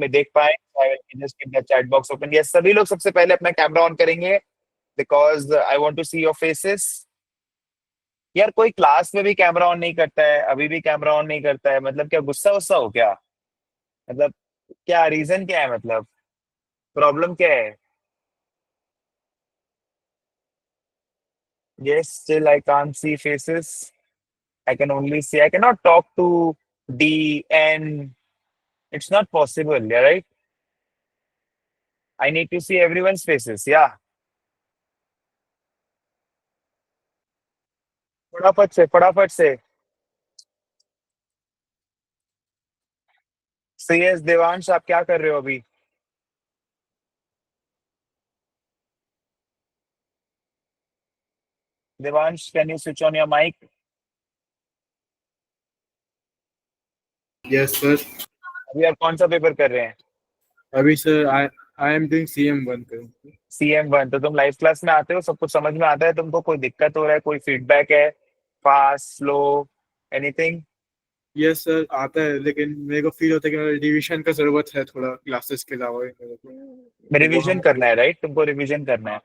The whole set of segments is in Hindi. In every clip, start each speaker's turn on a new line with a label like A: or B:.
A: में देख पाए, I will just keep the chat box open. Yes, सभी लोग सबसे पहले अपना कैमरा ऑन करेंगे because I want to see your faces. यार कोई क्लास में भी कैमरा ऑन नहीं करता है, अभी भी कैमरा ऑन नहीं करता है, मतलब क्या गुस्सा वुस्सा हो क्या? मतलब क्या रीजन क्या है, मतलब प्रॉब्लम क्या है? Yes, still I can't see faces. I can only see. I cannot talk to D N. It's not possible. Yeah, right? I need to see everyone's faces. Yeah. फटाफट से, फटाफट से। सीएस देवांश, आप क्या कर रहे हो अभी? Devansh, can you switch on your mic?
B: Yes sir.
A: अभी आप कौन सा पेपर कर रहे हैं?
B: अभी sir I I am doing CM1 कर।
A: CM1। तो तुम लाइव क्लास में आते हो, सब कुछ समझ में आता है तुमको? कोई दिक्कत हो रहा है, कोई फीडबैक है? Fast, slow, anything?
B: Yes sir, आता है, लेकिन मेरे को फील होता है कि रिवीजन का जरूरत है थोड़ा क्लासेस के अलावा मेरे को। तो वो
A: रिवीजन
B: हम
A: करना है, राइट? तुमको रिवीजन करना है।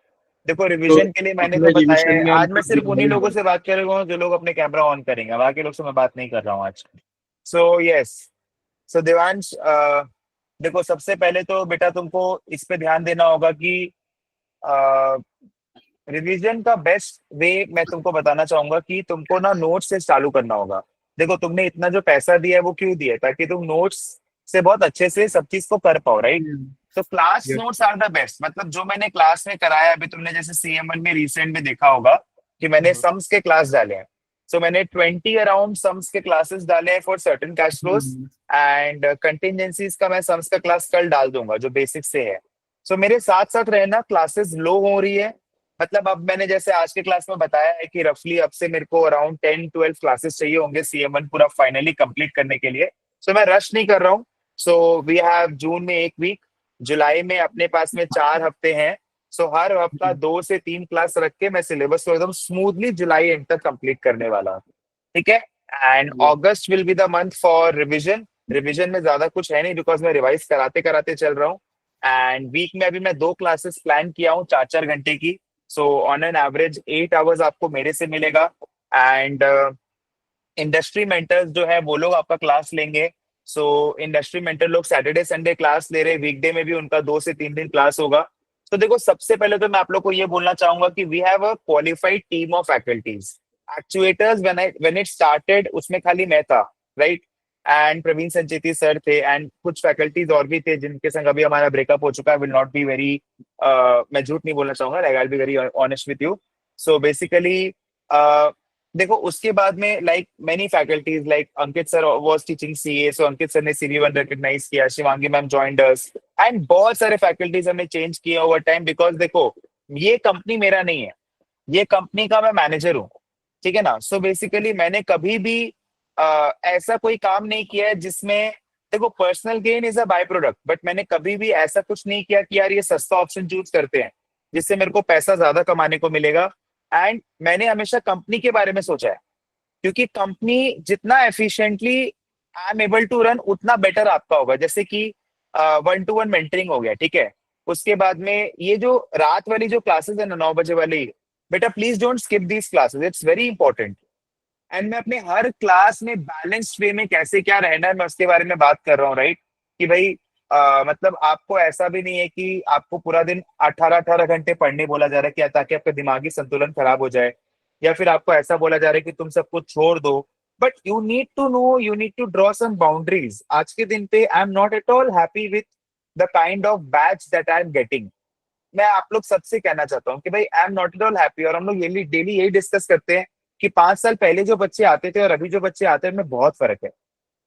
A: देखो,
B: तो
A: रिवीजन के लिए मैंने तो
B: अपने
A: बताया
B: रिवीजन
A: है,
B: में हम
A: आज मैं
B: कुछ
A: सिर्फ उन्हीं लोगों से बात कर रहा हूँ जो लोग अपने कैमरा ऑन करेंगे, बाकी लोग से मैं बात नहीं कर रहा हूँ आज। So yes. सो देवांश, देखो सबसे पहले तो बेटा तुमको इस पे ध्यान देना होगा कि रिवीजन का बेस्ट वे मैं तुमको बताना चाहूंगा कि तुमको ना नोट्स से चालू करना होगा। देखो, तुमने इतना जो पैसा दिया है वो क्यों दिया है? ताकि तुम नोट्स से बहुत अच्छे से सब चीज को कर पाओ, राइट? तो class
B: yes.
A: Notes are the best. मतलब जो मैंने क्लास में कराया, अभी तुमने जैसे CM1 में रिसेंट में देखा होगा कि मैंने सम्स के क्लास डाले हैं। सो मैंने 20 अराउंड सम्स के क्लासेस डाले हैं for certain cash flows. And contingencies का मैं सम्स का क्लास कल डाल दूंगा जो बेसिक से है। सो मेरे साथ साथ रहना, क्लासेस लो हो रही है। मतलब अब मैंने जैसे आज के क्लास में बताया है कि रफली अब से मेरे को अराउंड 10-12 क्लासेस चाहिए होंगे CM1 पूरा फाइनली कंप्लीट करने के लिए। सो मैं रश नहीं कर रहा हूँ। सो वी हैव जून में एक वीक, जुलाई में अपने पास में 4 हफ्ते हैं। सो हर हफ्ता 2 से 3 क्लास रख के मैं सिलेबस को एकदम स्मूथली जुलाई एंड तक कंप्लीट करने वाला हूँ। ठीक है? And August will be the month for revision. Revision में ज्यादा कुछ है नहीं बिकॉज मैं रिवाइज कराते कराते चल रहा हूँ। एंड वीक में अभी मैं 2 क्लासेस प्लान किया हूँ 4-4 घंटे की। So on an average 8 hours आपको मेरे से मिलेगा। एंड इंडस्ट्री मेंटर्स जो है वो लोग आपका क्लास लेंगे। सो इंडस्ट्री मेंटर लोग सैटरडे संडे क्लास ले रहे हैं, वीकडे में भी उनका 2 से 3 दिन क्लास होगा। तो देखो, सबसे पहले तो मैं आप लोग को ये बोलना चाहूंगा कि we have a qualified team of faculties. Actuators when it started उसमें खाली मैं था, right? And Praveen Sancheti sir थे एंड कुछ फैकल्टीज और भी थे जिनके संग अभी हमारा ब्रेकअप हो चुका है। विल नॉट बी वेरी, मैं झूठ नहीं बोलना चाहूंगा, like I will be very honest with you. So basically देखो, उसके बाद में like many faculties, like Ankit sir was teaching CA, so Ankit sir ने CV1 रिकॉग्नाइज किया, Shivangi ma'am joined us. And बहुत सारे फैकल्टीज हमने चेंज किए ओवर टाइम बिकॉज देखो, ये कंपनी मेरा नहीं है, ये कंपनी का मैं मैनेजर हूँ। ठीक है ना? सो बेसिकली मैंने कभी भी ऐसा कोई काम नहीं किया है जिसमें, देखो personal gain is a by product, but मैंने कभी भी ऐसा कुछ नहीं किया कि यार ये सस्ता ऑप्शन चूज करते हैं जिससे मेरे को पैसा ज्यादा कमाने को मिलेगा। एंड मैंने हमेशा कंपनी के बारे में सोचा है, क्योंकि कंपनी जितना efficiently I am able to run उतना बेटर आपका होगा। जैसे कि 1-to-1 मेंटरिंग हो गया, ठीक है? उसके बाद में ये जो रात वाली जो क्लासेस है ना, 9 बजे वाली, बेटा please don't skip these classes, it's very important. And मैं अपने हर क्लास में बैलेंस्ड वे में कैसे क्या रहना है मैं उसके बारे में बात कर रहा हूँ, राइट? कि भाई मतलब आपको ऐसा भी नहीं है कि आपको पूरा दिन 18-18 घंटे पढ़ने बोला जा रहा है कि ताकि आपका दिमागी संतुलन खराब हो जाए, या फिर आपको ऐसा बोला जा रहा है कि तुम सब कुछ छोड़ दो। But you need to know, you need to draw some boundaries. आज के दिन पे I am not at all happy with the kind of batch that I am getting. मैं आप लोग सबसे कहना चाहता हूँ कि भाई I am not at all happy. और हम लोग डेली डेली यही डिस्कस करते हैं कि 5 साल पहले जो बच्चे आते थे और अभी जो बच्चे आते हैं उनमें बहुत फर्क है,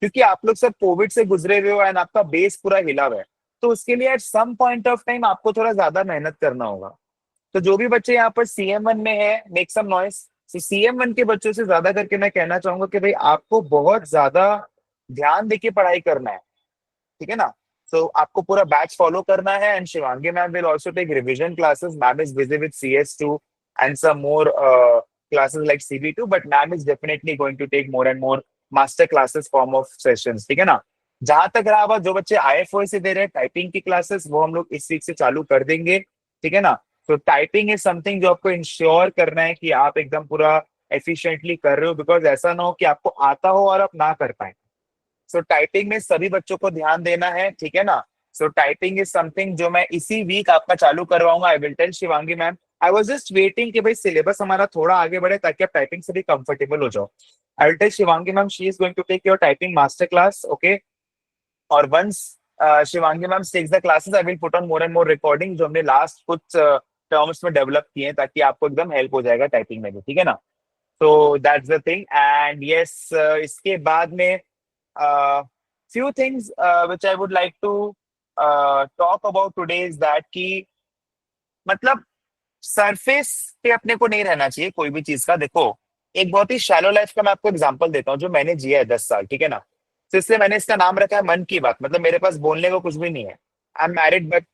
A: क्योंकि आप लोग सब कोविड से गुजरे हुए हो एंड आपका बेस पूरा हिला हुआ है। तो उसके लिए at some point of time आपको थोड़ा ज्यादा मेहनत करना होगा। तो जो भी बच्चे यहाँ पर CM1 में है, मेक सम नॉइस। CM1 के बच्चों से ज्यादा करके मैं कहना चाहूंगा कि भाई आपको बहुत ज्यादा ध्यान देके पढ़ाई करना है। ठीक है ना? सो आपको पूरा बैच फॉलो करना है। And Shivangi ma'am will also take revision classes. Ma'am is busy with CS2 and some more classes like CB2, but ma'am is definitely going to take more and more master classes form of sessions. ठीक है ना? जहां तक रहा बात, जो बच्चे IFOA से दे रहे हैं टाइपिंग की क्लासेस, वो हम लोग इस वीक से चालू कर देंगे, ठीक है ना। तो टाइपिंग इज समथिंग जो आपको इंश्योर करना है कि आप एकदम पूरा एफिशिएंटली कर रहे हो, बिकॉज ऐसा ना हो कि आपको आता हो और आप ना कर पाए। सो टाइपिंग में सभी बच्चों को ध्यान देना है, ठीक है ना। सो टाइपिंग इज समथिंग जो मैं इसी वीक आपका चालू करवाऊंगा। I will tell Shivangi ma'am. I was just waiting कि भाई सिलेबस हमारा थोड़ा आगे बढ़े ताकि आप टाइपिंग से भी कंफर्टेबल हो जाओ। I will tell Shivangi ma'am, she is going to take your typing master class, okay. और once Shivangi ma'am takes the classes, I will put on more and more recording जो हमने लास्ट कुछ टर्म्स में डेवलप किए हैं, ताकि आपको एकदम हेल्प हो जाएगा टाइपिंग में भी, ठीक है ना। तो that's the thing. And yes, इसके बाद में few things which I would like to talk about today is that कि मतलब सरफेस पे अपने को नहीं रहना चाहिए कोई भी चीज का। देखो, एक बहुत ही शैलो लाइफ का मैं आपको एग्जांपल देता हूँ जो मैंने जिया है 10 साल, ठीक है ना। तो इसलिए मैंने इसका नाम रखा है मन की बात। मतलब मेरे पास बोलने को कुछ भी नहीं है। I am married but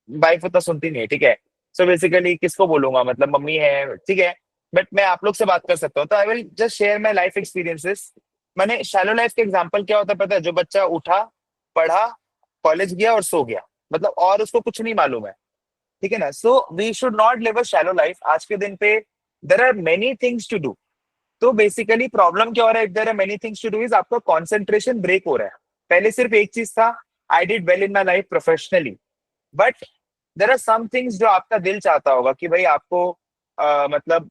A: wife उतना सुनती नहीं है, ठीक है। सो बेसिकली किसको बोलूंगा, मतलब मम्मी है, ठीक है। बट मैं आप लोग से बात कर सकता हूँ, तो आई will just share my life experiences. मैंने शैलो लाइफ के एग्जाम्पल क्या होता है पता है? जो बच्चा उठा, पढ़ा, कॉलेज गया और सो गया, मतलब और उसको कुछ नहीं मालूम है, ठीक है ना। So we should not live a shallow life. आज के दिन पे there are many things to do. तो बेसिकली प्रॉब्लम क्या हो रहा है, there are many things to do is आपका कॉन्सेंट्रेशन ब्रेक हो रहा है। पहले सिर्फ एक चीज था, I did well in my life professionally, but there are some things जो आपका दिल चाहता होगा कि भाई आपको मतलब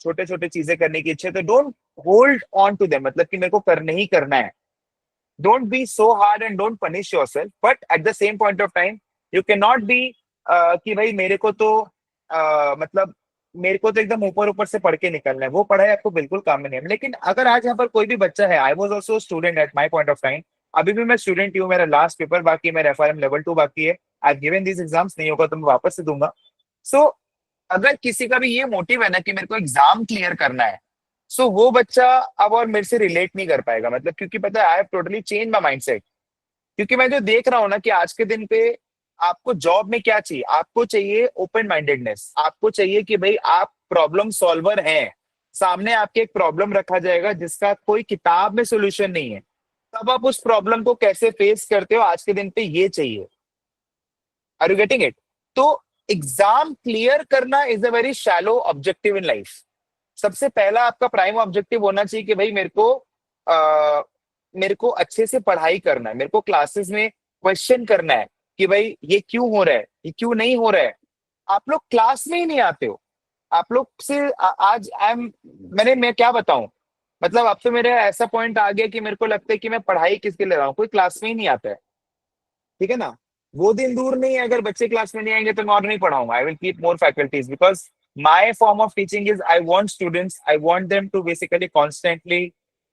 A: छोटे छोटे चीजें करने की इच्छा है, तो don't hold on to them. मतलब कि मेरे को करने ही करना है। Don't be so hard and don't punish yourself, but at the same point of time you can not be कि भाई मेरे को तो मतलब मेरे को तो एकदम ऊपर ऊपर से पढ़ के निकलना है, वो पढ़ाई आपको बिल्कुल काम में नहीं है। लेकिन अगर आज यहाँ पर कोई भी बच्चा है, I was also student at my point of time, अभी भी मैं स्टूडेंट ही हूँ, मेरा लास्ट पेपर बाकी है, मेरा FRM लेवल 2 बाकी है। आई गिवन दीज एग्जाम्स, नहीं होगा तो मैं वापस से दूंगा। सो अगर किसी का भी ये मोटिव है ना कि मेरे को एग्जाम क्लियर करना है, सो वो बच्चा अब और मेरे से रिलेट नहीं कर पाएगा। मतलब क्योंकि पता है, I have totally change my mindset. क्योंकि मैं जो देख रहा हूँ ना कि आज के दिन पे आपको जॉब में क्या चाहिए, आपको चाहिए ओपन माइंडेडनेस। आपको चाहिए कि भाई आप प्रॉब्लम सॉल्वर हैं। सामने आपके एक प्रॉब्लम रखा जाएगा जिसका कोई किताब में सोल्यूशन नहीं है, तब आप उस प्रॉब्लम को कैसे फेस करते हो, आज के दिन पे ये चाहिए। Are you getting it? तो एग्जाम क्लियर करना is a very shallow objective in life. सबसे पहला आपका प्राइम ऑब्जेक्टिव होना चाहिए कि भाई मेरे को अच्छे से पढ़ाई करना है, मेरे को क्लासेस में क्वेश्चन करना है कि भाई ये क्यों हो रहा है, ये क्यों नहीं हो रहा है। आप लोग क्लास में ही नहीं आते हो। आप लोग से आज आई एम, मैं क्या बताऊं। मतलब अब तो मेरे ऐसा पॉइंट आ गया कि मेरे को लगता है कि मैं पढ़ाई किसके ले रहा हूँ, कोई क्लास में ही नहीं आता है, ठीक है ना। वो दिन दूर नहीं है, अगर बच्चे क्लास में नहीं आएंगे तो मैं और नहीं पढ़ाऊंगा। I will keep more faculties, because my form of teaching is I want students, I want them to basically constantly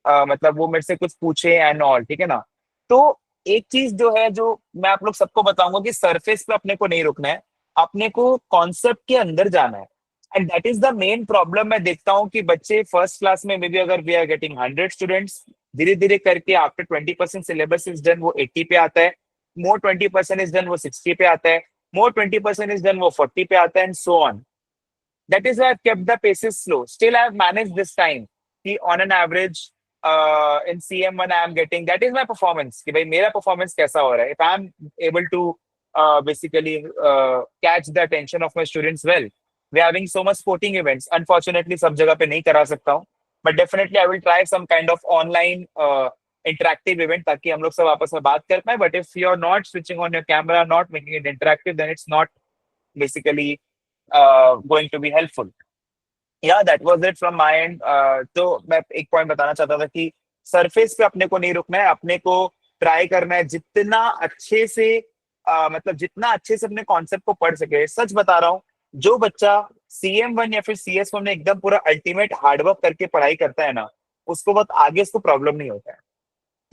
A: मतलब वो मेरे से कुछ पूछे एंड ऑल, ठीक है ना। तो एक चीज जो है, जो मैं आप लोग सबको बताऊंगा कि सरफेस पे अपने को नहीं रुकना है, अपने को कॉन्सेप्ट के अंदर जाना है। And that is the main problem. मैं देखता हूँ कि बच्चे फर्स्ट क्लास में मे बी अगर वी आर गेटिंग 100 स्टूडेंट्स, धीरे धीरे करके आफ्टर 20% सिलेबस इज डन वो 80 पे आता है, मोर 20% इज डन वो 60 पे आता है, मोर 20% इज डन वो 40 पे आता है, and so on. That is why I've kept the paces slow. Still, I've managed this time. कि on an average, in CM1, I am getting, that is my performance. कि भाई मेरा performance कैसा हो रहा है. If I am able to basically catch the attention of my students well, we're having so much sporting events. Unfortunately, सब जगह पे नहीं करा सकता हूँ. But definitely, I will try some kind of online interactive event ताकि हम लोग सब आपस में बात कर पाए. But if you're not switching on your camera, not making it interactive, then it's not basically going to be helpful. Yeah, that was it from my end. तो मैं एक पॉइंट बताना चाहता था कि सरफेस पे अपने को नहीं रुकना है, अपने को ट्राई करना है जितना अच्छे से मतलब जितना अच्छे से अपने कॉन्सेप्ट को पढ़ सके। सच बता रहा हूँ, जो बच्चा CM1 या फिर CS1 में एकदम पूरा अल्टीमेट हार्डवर्क करके पढ़ाई करता है ना, उसको बहुत आगे उसको प्रॉब्लम नहीं होता है,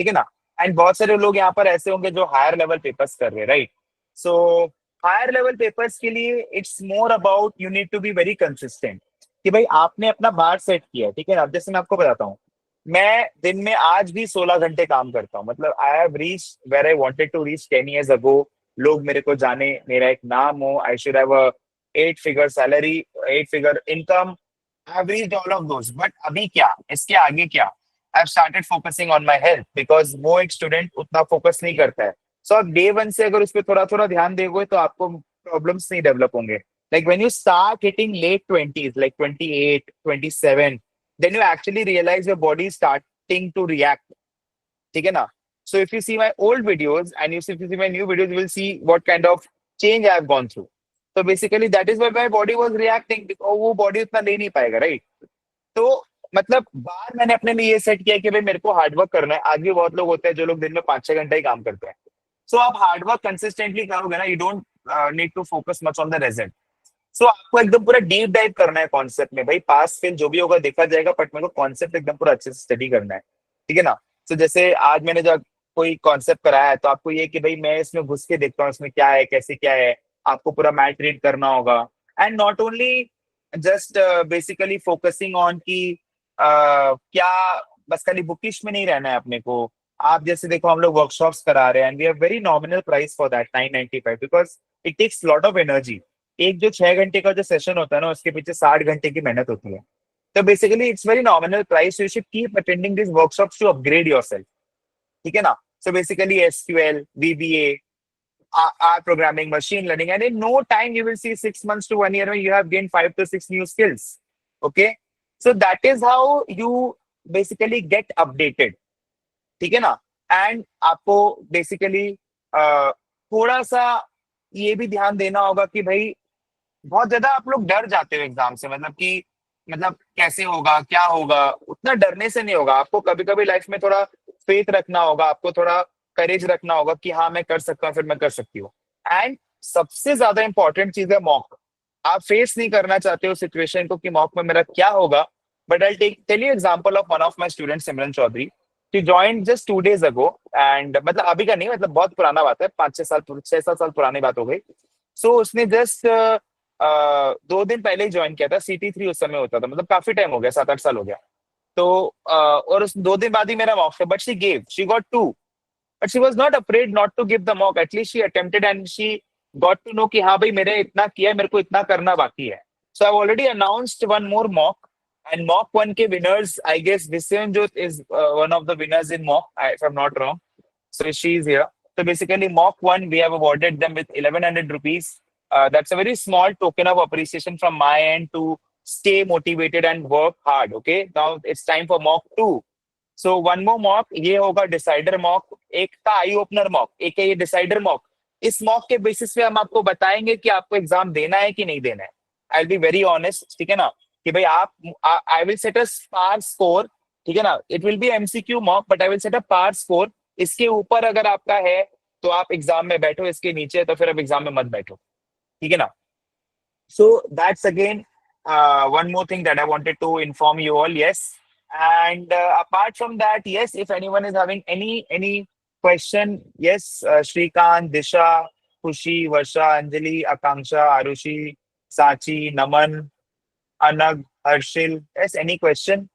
A: ठीक है ना। एंड बहुत सारे लोग यहाँ पर ऐसे होंगे जो हायर लेवल पेपर्स कर रहे हैं, right. So higher level papers के लिए it's more about you need to be very consistent. कि भाई आपने अपना बार सेट किया है, ठीक है ना। अब जैसे मैं आपको बताता हूँ, मैं दिन में आज भी 16 घंटे काम करता हूँ। मतलब I have reach where I wanted to reach 10 years ago. लोग मेरे को जाने, मेरा एक नाम हो, I should have a 8 figure salary, 8 figure income. I have reached all of those, but अभी क्या, इसके आगे क्या? I've started focusing on my health because वो एक स्टूडेंट उतना फोकस नहीं करता है. सो आप डे वन से अगर उस पर थोड़ा थोड़ा ध्यान दोगे तो आपको प्रॉब्लम्स नहीं डेवलप होंगे. Like when you start hitting late 20s, like 28, 27, then you actually realize your body is starting to react. ठीक है ना? So if you see my old videos and if you see my new videos, you will see what kind of change I have gone through. So basically that is why my body was reacting because वो body उतना ले नहीं पाएगा, right? तो मतलब बाहर मैंने अपने लिए ये सेट किया कि भाई मेरे को हार्डवर्क करना है. आज भी बहुत लोग होते हैं जो लोग दिन में 5-6 घंटे ही काम करते हैं. सो आप हार्डवर्क कंसिस्टेंटली करोगे ना, you don't need to focus much on the result. So आपको एकदम पूरा डीप डाइव करना है कॉन्सेप्ट में. भाई पास फेल जो भी होगा देखा जाएगा, बट मेरे को कॉन्सेप्ट एकदम पूरा अच्छे से स्टडी करना है. ठीक है ना? सो जैसे आज मैंने जब कोई कॉन्सेप्ट कराया है तो आपको ये कि भाई मैं इसमें घुस के देखता हूँ इसमें क्या है कैसे क्या है. आपको पूरा मैट रीड करना होगा and not only just basically focusing on की क्या बस खाली बुकिश में नहीं रहना है अपने को. आप जैसे देखो हम लोग वर्कशॉप्स करा रहे हैं and we have very nominal price for that 995 because it takes lot of energy. एक जो 6 घंटे का जो सेशन होता है ना उसके पीछे 60 घंटे की मेहनत होती है. तो basically it's very nominal price. You should keep attending this workshops to upgrade yourself. ठीक है ना? So basically SQL, VBA, R programming, machine learning, and in no time you will see 6 months to 1 year when you have gained 5 to 6 new skills. Okay, so that is how you basically get updated. ठीक है ना? एंड आपको बेसिकली थोड़ा सा ये भी ध्यान देना होगा कि भाई बहुत ज्यादा आप लोग डर जाते हो एग्जाम से. मतलब कि मतलब कैसे होगा क्या होगा, उतना डरने से नहीं होगा. आपको कभी कभी लाइफ में थोड़ा फेथ रखना होगा, आपको थोड़ा करेज रखना होगा कि हाँ मैं कर सकता हूँ, फिर मैं कर सकती हूँ. एंड सबसे ज्यादा इंपॉर्टेंट चीज है मॉक. आप फेस नहीं करना चाहते हो सिचुएशन को कि मॉक में मेरा क्या होगा, but I tell you example of one of my student Simran Chaudhary. She joined just 2 days ago and मतलब अभी का नहीं, मतलब बहुत पुराना बात है, 6-7 साल पुरानी बात हो गई. सो उसने जस्ट 2 दिन पहले ही ज्वाइन किया था. CT3 उस समय होता था, मतलब काफी टाइम हो गया, 7-8 साल हो गया. तो और उस 2 दिन बाद ही मेरा मॉक था, but she got 2. But she was not afraid not to give the mock. At least she attempted and she got to know कि हाँ भाई मैंने इतना किया है, मेरे को इतना करना बाकी है. So I already announced one more mock and mock 1 के winners I guess Vishwanjot is one of the winners in mock if I am not wrong. So she is here. So basically, Mock 1, we have awarded them with 1100 rupees. That's a very small token of appreciation from my end to stay motivated and work hard. Okay. Now it's time for Mock 2. So one more mock. ये होगा decider mock. एक का eye opener mock. एक है ये decider mock. इस mock के basis पे हम आपको बताएंगे कि आपको एग्जाम देना है कि नहीं देना है. I'll be very honest. ठीक है ना? कि भाई आप I will set a par score. ठीक है ना? It will be MCQ mock, but I will set a par score. इसके ऊपर अगर आपका है तो आप एग्जाम में बैठो, इसके नीचे तो फिर आप एग्जाम में मत बैठो. ठीक है ना? So that's again one more thing that I wanted to inform you all. Yes, and apart from that, yes, if anyone is having any question, yes, Shrikant, Disha, Khushi, Varsha, Anjali, Akanksha, Arushi, Sachi, Naman, Anag, Harshil, yes, any question?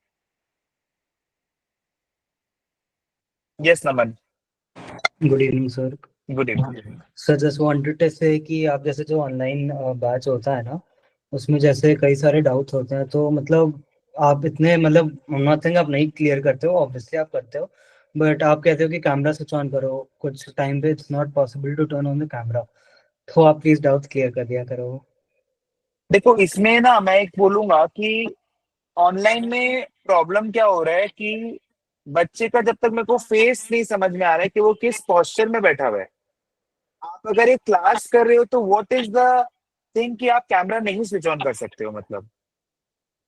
A: Yes, Naman.
C: Good evening sir.
A: Good evening.
C: Sir just wanted to say कि आप जैसे जो ऑनलाइन बैच होता है ना उसमें जैसे कई सारे डाउट्स होते हैं, तो मतलब आप इतने मतलब नथिंग आप नहीं क्लियर करते हो, ऑब्वियसली आप करते हो, बट आप कहते हो कि कैमरा स्विच ऑन करो. कुछ टाइम पे it's not possible to turn on the camera, तो आप प्लीज डाउट क्लियर कर दिया करो.
A: देखो इसमें ना मैं एक बोलूंगा कि ऑनलाइन में प्रॉब्लम क्या हो रहा है कि बच्चे का जब तक मेरे को फेस नहीं समझ में आ रहा है कि वो किस पोस्चर में बैठा हुआ है. आप अगर एक क्लास कर रहे हो तो व्हाट इज द थिंग कि आप कैमरा नहीं स्विच ऑन कर सकते हो. मतलब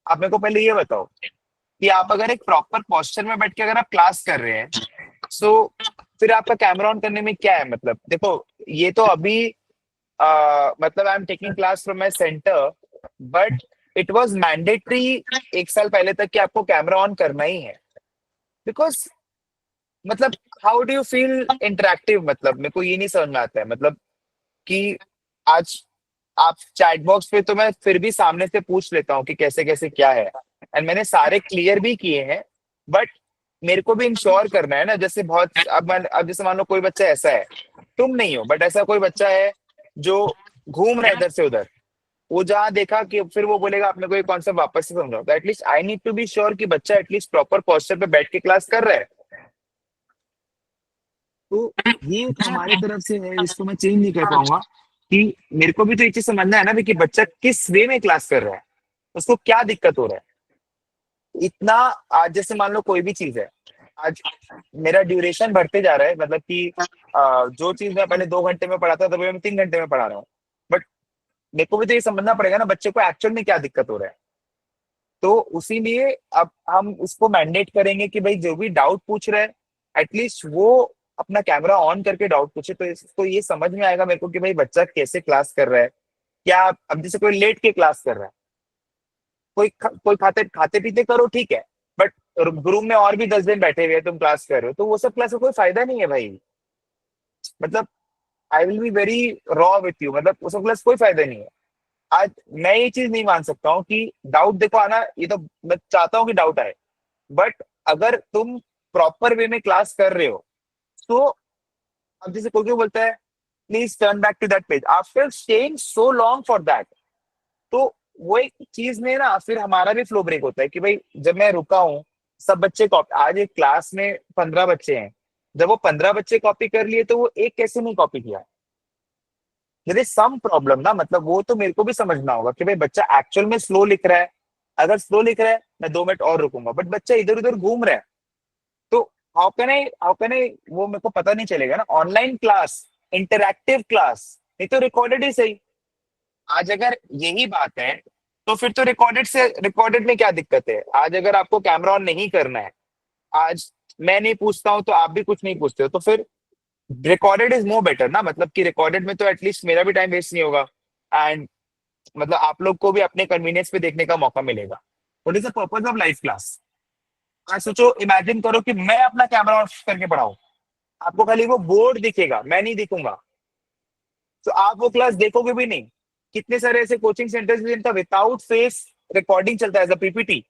A: आप मेरे को पहले ये बताओ कि आप अगर एक प्रॉपर पोस्चर में बैठ के अगर आप क्लास कर रहे हैं सो फिर आपका कैमरा ऑन करने में क्या है. मतलब देखो ये तो अभी मतलब I am taking class from my centre, but it was mandatory 1 साल पहले तक कि आपको कैमरा ऑन करना ही है. बिकॉज मतलब how do you feel interactive. मतलब मेरे को ये नहीं समझ में आता है. मतलब कि आज आप चैट बॉक्स पे तो मैं फिर भी सामने से पूछ लेता हूँ कि कैसे कैसे क्या है, एंड मैंने सारे क्लियर भी किए हैं, बट मेरे को भी इंश्योर करना है ना. जैसे बहुत अब जैसे मान लो कोई बच्चा ऐसा है, तुम नहीं हो बट ऐसा कोई बच्चा है जो घूम रहा है इधर से उधर, वो जहाँ देखा कि फिर वो बोलेगा आपने को ये कॉन्सेप्ट वापस से समझाओ, तो at least I need to be sure कि बच्चा एटलीस्ट प्रॉपर पोस्चर पे बैठ के क्लास कर रहा है। तो ये एक हमारी तरफ से है, इसको मैं चेंज नहीं कर पाऊंगा कि मेरे को भी तो ये चीज समझना है ना भी कि बच्चा किस वे में क्लास कर रहा है, उसको क्या दिक्कत हो रहा है इतना। आज जैसे मान लो कोई भी चीज है, आज मेरा ड्यूरेशन बढ़ते जा रहा है, मतलब कि जो चीज मैं पहले 2 घंटे में पढ़ाता था, मैं 3 घंटे में पढ़ा रहा हूँ। बट मेरे को भी तो ये समझना पड़ेगा ना बच्चे को एक्चुअल में क्या दिक्कत हो रहा है। तो उसी लिए अब हम उसको मैंडेट करेंगे कि भाई जो भी डाउट पूछ रहे हैं एटलीस्ट वो अपना कैमरा ऑन करके डाउट पूछे, तो इसको ये समझ में आएगा मेरे को कि भाई बच्चा कैसे क्लास कर रहा है। क्या अब जैसे कोई लेट के क्लास कर रहा है, कोई खाते खाते पीते करो ठीक है, बट रूम में और भी 10 दिन बैठे हुए हैं, तुम क्लास कर रहे हो, तो वो सब क्लास का कोई फायदा नहीं है भाई। मतलब I will be very raw with you, मतलब वो सब क्लास कोई फायदा नहीं है। आज मैं ये चीज नहीं मान सकता हूँ कि डाउट देखो आना, ये तो मैं चाहता हूँ कि डाउट आए, बट अगर तुम प्रॉपर वे में क्लास कर रहे हो तो अब जैसे कोई कोई बोलता है please turn back to that page after staying so long for that, तो वो एक चीज में ना फिर हमारा भी फ्लो ब्रेक होता है कि भाई जब मैं रुका हूँ, सब बच्चे कॉपी, आज एक क्लास में 15 बच्चे हैं, जब वो 15 बच्चे कॉपी कर लिए तो वो एक कैसे नहीं कॉपी किया। देयर इज सम प्रॉब्लम ना, मतलब वो तो मेरे को भी समझना होगा कि भाई बच्चा एक्चुअल में स्लो लिख रहा है। अगर स्लो लिख रहा है मैं 2 मिनट और रुकूंगा, बट बच्चा इधर उधर घूम रहा है, तो हाउ कैन आई वो मेरे को पता नहीं चलेगा ना। ऑनलाइन क्लास, इंटरैक्टिव क्लास, नहीं तो रिकॉर्डेड ही सही। आज अगर यही बात है तो फिर तो रिकॉर्डेड में क्या दिक्कत है। आज अगर आपको कैमरा ऑन नहीं करना है, आज मैं नहीं पूछता हूं तो आप भी कुछ नहीं पूछते हो, तो फिर रिकॉर्डेड इज मोर बेटर ना। मतलब कि रिकॉर्डेड में तो एटलीस्ट मेरा भी टाइम वेस्ट नहीं होगा, एंड मतलब आप लोग को भी अपने कन्वीनियंस पे देखने का मौका मिलेगा। What is the purpose of live class. आज सोचो, इमेजिन करो कि मैं अपना कैमरा ऑफ करके पढ़ाऊं, आपको खाली वो बोर्ड दिखेगा, मैं नहीं दिखूंगा, तो आप वो क्लास देखोगे भी नहीं। कितने सारे ऐसे कोचिंग सेंटर्स जिनका विदाउट फेस रिकॉर्डिंग चलता है as a PPT.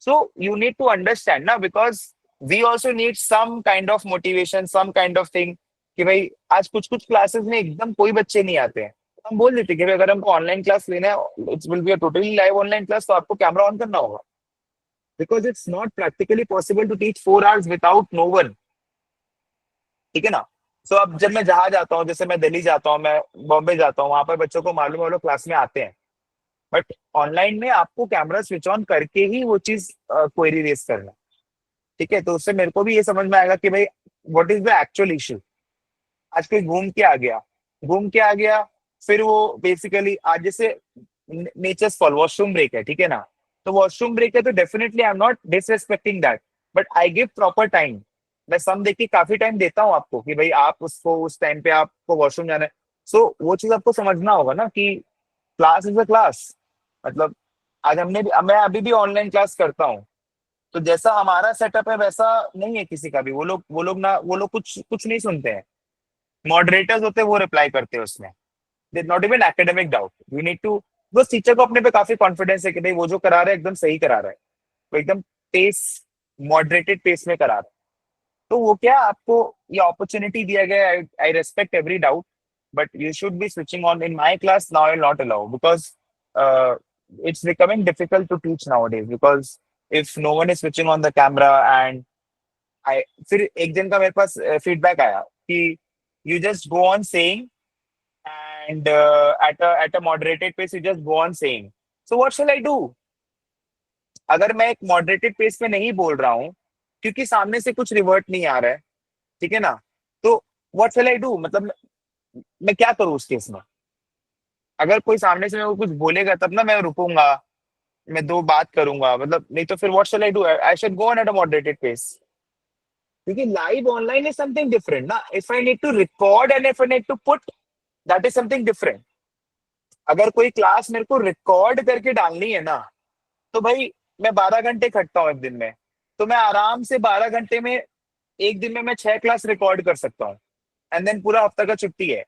A: So you need to understand ना, because we also need some kind of motivation, some kind of thing कि भाई आज कुछ कुछ क्लासेस में एकदम कोई बच्चे नहीं आते हैं, तो हम बोल देते कि भाई अगर हमको ऑनलाइन क्लास लेना है, it's will be a totally live online class, तो आपको कैमरा ऑन करना होगा, because it's not practically possible to teach 4 hours without no one. ठीक है ना। सो अब जब मैं जहाँ जाता हूँ, जैसे मैं दिल्ली जाता हूँ, मैं बॉम्बे जाता हूँ, वहां पर बच्चों को मालूम है वो लोग क्लास में आते हैं, बट ऑनलाइन में आपको कैमरा स्विच ऑन करके ही वो चीज क्वेरी रेस करना है। ठीक है, तो उससे मेरे को भी ये समझ में आएगा कि भाई what is the actual issue. आज कोई घूम के आ गया, घूम के आ गया, फिर वो बेसिकली आज जैसे नेचर्स फॉल वॉशरूम ब्रेक है, ठीक है ना, तो वॉशरूम ब्रेक है तो definitely I am not disrespecting that, but I give proper time. मैं सम देख के काफी टाइम देता हूँ आपको कि भाई आप उसको उस टाइम पे आपको वॉशरूम जाना है। सो वो चीज आपको समझना होगा ना कि क्लास इज अ क्लास। मतलब आज हमने भी, मैं अभी भी ऑनलाइन क्लास करता हूँ, तो जैसा हमारा सेटअप है वैसा नहीं है किसी का भी। वो लोग कुछ कुछ नहीं सुनते हैं, मॉडरेटर्स होते हैं वो रिप्लाई करते हैं उसमें। Not even academic doubt, we need to, बस टीचर को अपने पे काफी कॉन्फिडेंस है कि भाई वो जो करा रहा है एकदम सही करा रहा है, वो एकदम पेस, मॉडरेटेड पेस में करा रहा है। तो वो क्या आपको ये अपॉर्चुनिटी दिया गया है, आई respect every doubt, but you should B switching on in my class now, I not allow, because it's becoming difficult to teach nowadays because if no one is switching on the camera and I, फिर एक दिन का मेरे पास फीडबैक आया कि you just go on saying and at a moderated pace you just go on saying, so what shall I do। अगर मैं एक मॉडरेटेड पेस पे नहीं बोल रहा हूँ क्योंकि सामने से कुछ रिवर्ट नहीं आ रहा है, ठीक है ना, तो व्हाट शैल आई डू, मतलब मैं क्या करूँ उस केस में। अगर कोई सामने से मेरे को कुछ बोलेगा तब ना मैं रुकूंगा, मैं दो बात करूंगा, मतलब नहीं तो फिर what shall I do, I should go on at a moderated pace. क्योंकि live online is something different ना, if I need to record and if I need to put, that is something different. अगर कोई क्लास मेरे को रिकॉर्ड करके डालनी है ना, तो भाई मैं 12 घंटे खटता हूँ एक दिन में, तो मैं आराम से 12 घंटे में एक दिन में मैं 6 क्लास रिकॉर्ड कर सकता हूँ, एंड देन पूरा हफ्ता का छुट्टी है।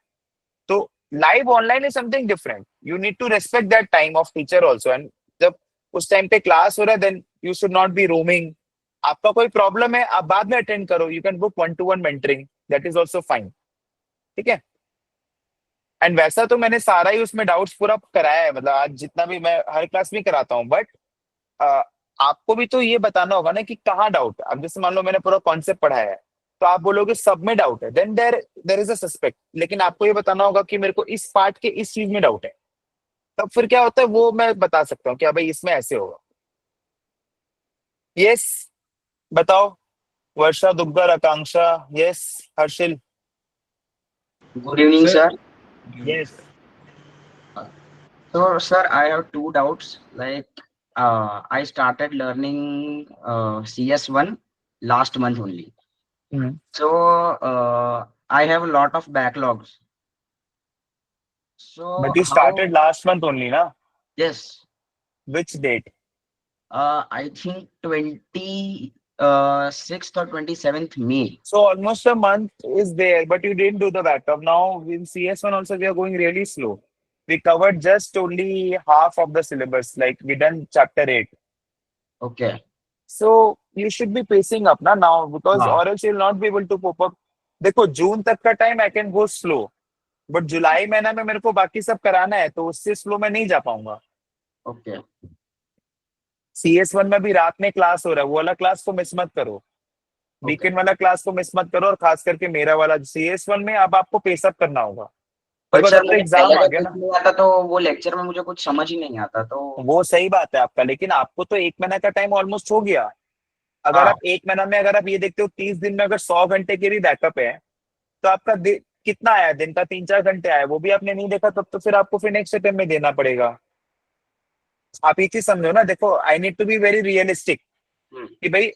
A: तो live online is something different, you need to respect that time of teacher also, and जब उस टाइम पे क्लास हो रहा है then you should not be roaming. आपका कोई प्रॉब्लम है आप बाद में अटेंड करो, you can book 1-to-1 mentoring, that is also fine. ठीक है। एंड वैसा तो मैंने सारा ही उसमें डाउट्स पूरा कराया है, मतलब आज जितना भी मैं हर क्लास में कराता हूँ, बट आपको भी तो ये बताना होगा ना कि कहाँ डाउट है। अब जैसे मान लो मैंने पूरा कॉन्सेप्ट पढ़ाया है, तो आप बोलोगे सब में डाउट है, then there there is a suspect, लेकिन आपको ये बताना होगा कि मेरे को इस पार्ट के इस चीज में डाउट है, तब फिर क्या होता है वो मैं बता सकता हूँ कि हाँ भाई इसमें ऐसे होगा। यस, बताओ। Varsha, Duggar, Akanksha, yes, Harshil,
D: Good evening,
B: Sir,
D: sir.
A: Yes.
D: So, sir, I have two doubts. Like, I started learning CS1 last month only. So, I have a lot of backlogs. So,
A: but you
D: how?
A: Started last month only ना?
D: Yes,
A: which date?
D: I think 6th or 27th May.
A: So almost a month is there, but you didn't do the backup. Now in CS1 also we are going really slow. We covered just only half of the syllabus, like we done chapter 8.
D: Okay.
A: So you should be pacing up na now, because
D: हाँ.
A: or else you'll not be able to cope up. देखो जून तक का time I can go slow, but जुलाई महीना में मेरे को बाकी सब कराना है, तो उससे स्लो मैं नहीं जा पाऊंगा।
D: Okay.
A: CS1 में भी रात में क्लास हो रहा है, वो वाला क्लास को मिस मत करो,
D: Okay.
A: वीकेंड वाला क्लास को मिस मत करो, और खास करके मेरा वाला CS1 में अब आपको पेसअप करना होगा,
D: पर
A: बिकॉज
D: सर
A: अब तो
D: मैंने
A: एग्जाम
D: पहले
A: आ
D: जब
A: गया ना।
D: देखने आता तो वो लेक्चर में मुझे कुछ समझ ही नहीं आता तो
A: वो सही बात है आपका, लेकिन आपको तो एक महीना का टाइम ऑलमोस्ट हो गया। अगर
D: हाँ.
A: आप एक महीना में अगर आप ये देखते हो 30 दिन में अगर 100 घंटे के भी बैकअप है, तो आपका कितना आया दिन का? 3-4 घंटे आया, वो भी आपने नहीं देखा, तब तो फिर आपको फिर नेक्स्ट अटेम्प्ट में देना पड़ेगा। आप ये चीज समझो ना, देखो I need to be very realistic
D: hmm.
A: कि भाई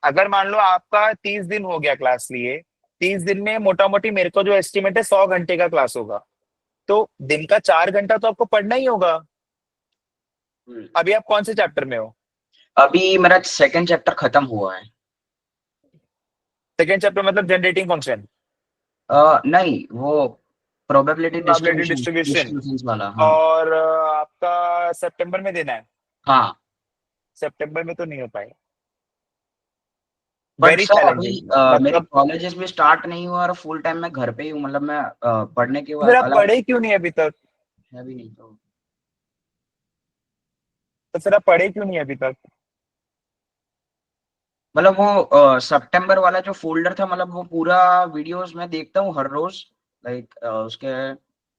A: अगर मान लो आपका 30 दिन हो गया क्लास लिए, 30 दिन में मोटा मोटी मेरे को जो एस्टिमेट है 100 घंटे का क्लास होगा, तो दिन का 4 घंटा तो आपको पढ़ना ही होगा।
D: हम्म.
A: अभी आप कौन से चैप्टर में हो?
D: अभी मेरा सेकंड चैप्टर खत्म हुआ है।
A: सेकेंड चैप्टर मतलब जनरेटिंग फंक्शन,
D: नहीं, वो probability
A: probability
D: distribution
A: distribution,
D: distributions वाला। हाँ.
A: और आपका सितंबर में देना है।
D: हाँ.
A: सितंबर में तो नहीं हो पाएगा,
D: बट
A: वेरी
D: सर अभी
A: चैलेंजिंग।
D: मेरे
A: मतलब
D: कॉलेजेस भी स्टार्ट नहीं हुआ और फुल टाइम मैं घर पे ही हूँ, मतलब मैं पढ़ने के
A: फिर आप
D: अलावा
A: पढ़े क्यों नहीं अभी तक?
D: है भी नहीं तो
A: तो फिर आप पढ़े क्यों नहीं अभी तक?
D: मतलब वो सितंबर वाला जो फोल्डर था, मतलब वो पूरा वीडियोस मैं देखता हूँ हर रोज, लाइक उसके।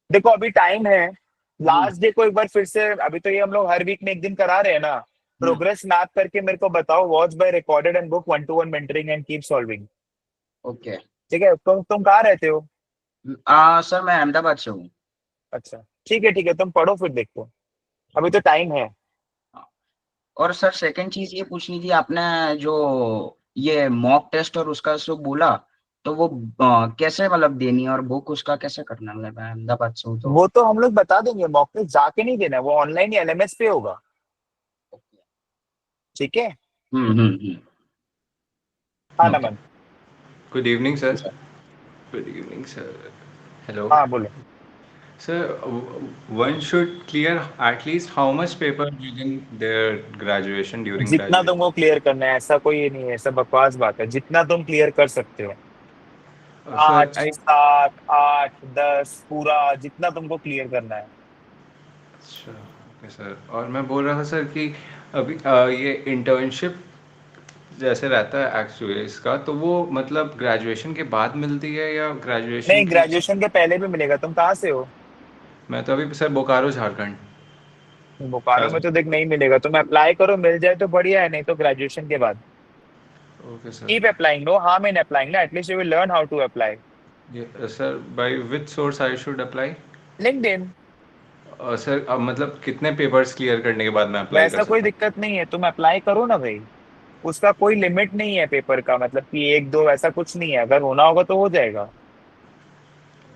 A: देखो अभी टाइम है,
D: हम्म.
A: लास्ट डे को एक बार फिर से, अभी तो ये हम लोग हर वीक में एक दिन करा रहे हैं ना, प्रोग्रेस मैप करके मेरे को बताओ, watch by recorded and book 1-to-1 mentoring and keep solving.
D: Okay.
A: ठीक है, तुम कहाँ रहते हो?
D: सर मैं अहमदाबाद से हूँ।
A: अच्छा ठीक है, तुम पढ़ो फिर देखो, अभी तो टाइम है।
D: और सर सेकंड चीज ये पूछनी थी, आपने जो ये मॉक टेस्ट और उसका जो बोला, तो वो कैसे मतलब देनी है और बुक उसका कैसे करना है? मतलब मैं अहमदाबाद से हूँ तो।
A: वो तो हम लोग बता देंगे, मॉक टेस्ट जाके नहीं देना है, वो ऑनलाइन ही LMS पे होगा। ठीक है,
D: हम्म.
A: हाँ
D: ओके.
A: नमन।
E: Good evening, sir. Good evening, sir. Hello.
A: हाँ बोलो।
E: Sir, one should clear at least how much paper within their graduation during
A: जितना
E: graduation?
A: तुमको क्लियर करना है, ऐसा कोई ये नहीं है, ऐसा बकवास बात है, जितना तुम क्लियर कर सकते हो।
E: Sir,
A: 5, 7, 8, 10 पूरा जितना तुमको क्लियर करना है।
E: अच्छा, ओके सर। और मैं बोल रहा था सर कि अभी ये इंटर्नशिप जैसे रहता है एक्चुअली इसका, तो वो मतलब ग्रेजुएशन के बाद मिलती है या ग्रेजुएशन
A: नहीं,
E: के?
A: ग्रेजुएशन के पहले भी मिलेगा। तुम कहाँ से हो?
E: मैं तो अभी सर बोकारो झारखंड।
A: बोकारो में तो देख नहीं मिलेगा, तुम अप्लाई करो, मिल जाए तो बढ़िया है, नहीं तो ग्रेजुएशन के बाद
E: okay sir.
A: Keep applying, no harm in applying ना, at least you will learn how to apply.
E: ये sir by which source I should apply?
A: LinkedIn.
E: Sir अब मतलब कितने पेपर्स क्लियर करने के बाद मैं अप्लाई कर
A: वैसा कोई
E: सकता
A: दिक्कत नहीं है, तुम अप्लाई करो ना भाई, उसका कोई लिमिट नहीं है पेपर का, मतलब कि एक दो ऐसा कुछ नहीं है, अगर होना होगा तो हो जाएगा।
E: हूँ?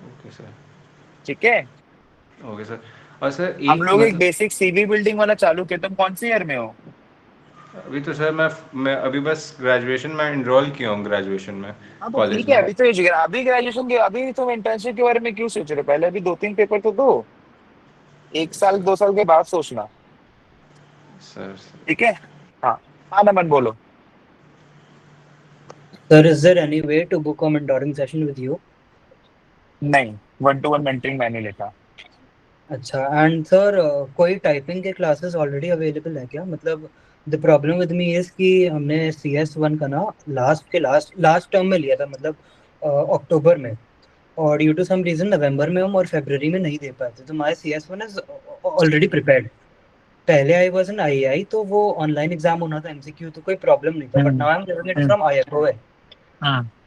E: Okay sir.
A: ठीक है,
E: ओके सर। और सर
A: हम
E: एक
A: लोग एक
E: मतलब
A: बेसिक CV बिल्डिंग वाला चालू किया। तुम कौन से ईयर में हो?
E: अभी तो सर मैं अभी बस ग्रेजुएशन में इनरोल किया हूँ ग्रेजुएशन में
A: हाँ तो
E: कॉलेज
A: ठीक है,
E: में।
A: अभी तो अभी ग्रेजुएशन के, अभी तुम इंटर्नशिप के बारे में क्यों सोच रहे हो? पहले अभी 2-3 पेपर तो दो, 1 साल 2 साल के बाद सोचना।
E: सर
A: ठीक है, हाँ हाँ नमन बोलो।
C: Sir, is there any way to book a mentoring session with you?
A: नहीं, 1-to-1 मेंटरिंग मैं नहीं लेता।
C: अच्छा, एंड सर कोई टाइपिंग के क्लासेस ऑलरेडी अवेलेबल है क्या? मतलब the problem with me is कि हमने CS1 का ना लास्ट टर्म में लिया था, मतलब अक्टूबर में, और ड्यू टू सम रीजन नवंबर में हम और फरवरी में नहीं दे पाए थे, तो my CS1 is already prepared. पहले आई वाज इन III, तो वो ऑनलाइन एग्जाम होना था, MCQ, तो कोई प्रॉब्लम नहीं था, but now I am doing it from IFOA,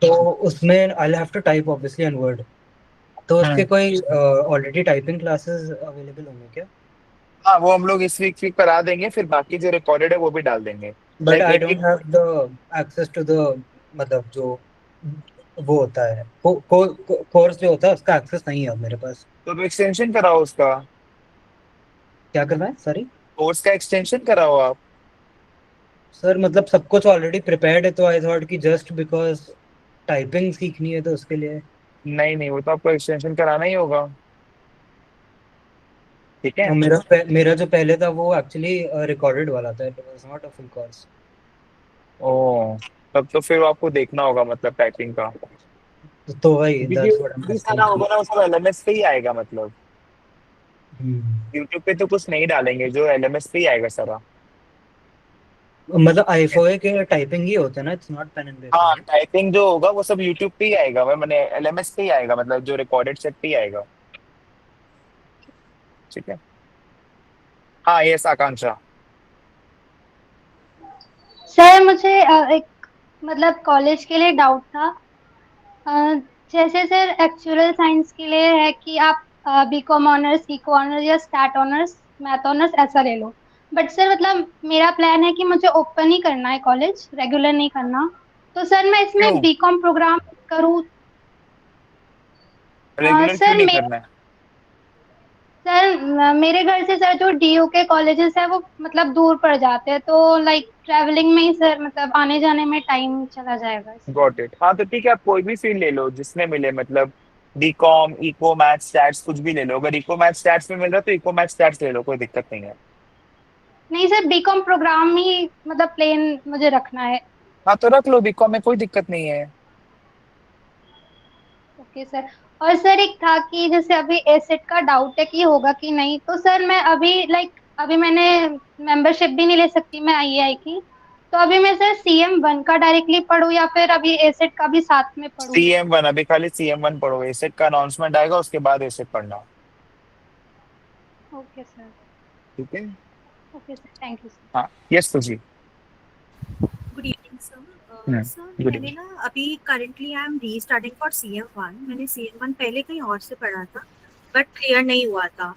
C: तो उसमें I have to type obviously in word, तो उसके कोई ऑलरेडी टाइपिंग क्लासेस अवेलेबल होंगे क्या?
A: हाँ, वो हम लोग इस वीक करा देंगे, फिर बाकी जो रिकॉर्डेड है वो भी डाल देंगे।
C: बट
A: लाइक
C: आई
A: एक
C: डोंट
A: एक
C: have the access to the, मतलब जो वो होता है कोर्स जो होता है उसका एक्सेस नहीं है अब मेरे पास।
A: तो एक्सटेंशन कराओ उसका,
C: क्या करना है, सॉरी?
A: कोर्स का एक्सटेंशन कराओ आप।
C: सर मतलब सब कुछ ऑलरेडी प्रिपेयर्ड है, तो आई थॉट कि जस्ट बिकॉज टाइपिंग सीखनी है तो उसके लिए।
A: नहीं नहीं, वो तो आपको एक्सटेंशन कराना ही होगा। ठीक है।
C: और मेरा जो पहले था वो एक्चुअली रिकॉर्डेड वाला था, it was not a full course.
A: Oh, तब तो फिर आपको देखना होगा मतलब टाइपिंग का,
C: तो वही,
A: क्योंकि
C: दैट्स व्हाट आई एम
A: भी सारा
C: आस्किंग।
A: होगा ना, वो सब LMS पे ही आएगा। मतलब यूट्यूब पे तो कुछ नहीं डालेंगे, जो LMS पे ही आएगा सारा।
C: मतलब IFOA के टाइपिंग ही होता है ना, it's not pen and paper,
A: हाँ,
C: राइट?
A: टाइपिंग जो होगा वो सब यूट्यूब पे ही आएगा, मैंने LMS पे ही आएगा, मतलब जो रिकॉर्डेड सेट पे ही आएगा। ठीक है। हाँ, यस आकांक्षा।
F: सर मुझे एक मतलब कॉलेज के लिए डाउट था। अ, जैसे सर एक्चुअल साइंस के लिए है कि आप BCom ऑनर्स, इको ऑनर्स या स्टैट ऑनर्स, मैथ ऑनर्स ऐसा ले लो। बट सर मतलब मेरा प्लान है कि मुझे ओपन ही करना है कॉलेज, रेगुलर नहीं करना। तो सर मैं इसमें
A: क्यों
F: BCom प्रोग्राम करूँ?
A: रेगुलर क्यों
F: सर
A: नहीं करना है?
F: मेरे घर से सर जो DU के कॉलेजेस है वो मतलब दूर पड़ जाते हैं, तो लाइक ट्रैवलिंग में ही सर मतलब आने जाने में टाइम चला जाएगा इसलिए।
A: Got it. हाँ तो ठीक है, आप कोई भी फील्ड ले लो जिसमें मिले, मतलब बीकॉम, इको, मैथ, स्टैट्स, कुछ भी ले लो। अगर इको मैथ स्टैट्स में मिल रहा है तो इको मैथ स्टैट्स ले लो, कोई दिक्कत नहीं है।
F: नहीं सर, BCom प्रोग्राम ही मतलब प्लेन मुझे रखना है।
A: हाँ तो रख लो, बीकॉम में कोई दिक्कत नहीं है।
F: Okay sir. और सर एक था कि जैसे अभी एसेट का डाउट है कि होगा कि नहीं, तो सर मैं अभी लाइक अभी मैंने मेंबरशिप भी नहीं ले सकती मैं IAI की, तो अभी मैं सर CM1 का डायरेक्टली पढूं या फिर अभी एसेट का भी साथ में पढूं?
A: CM1, अभी खाली CM1 पढ़ो, एसेट का अनाउंसमेंट आएगा उसके बाद एसेट पढ़ना।
F: Okay sir.
A: ठीक है।
F: Okay sir, thank you sir.
A: हाँ, यस तुझी।
G: Good evening sir. Sir
A: good
G: मैंने ना अभी करंटली आई एम री स्टार्टिंग फॉर CM1। मैंने CM1 पहले कहीं और से पढ़ा था बट क्लियर नहीं हुआ था।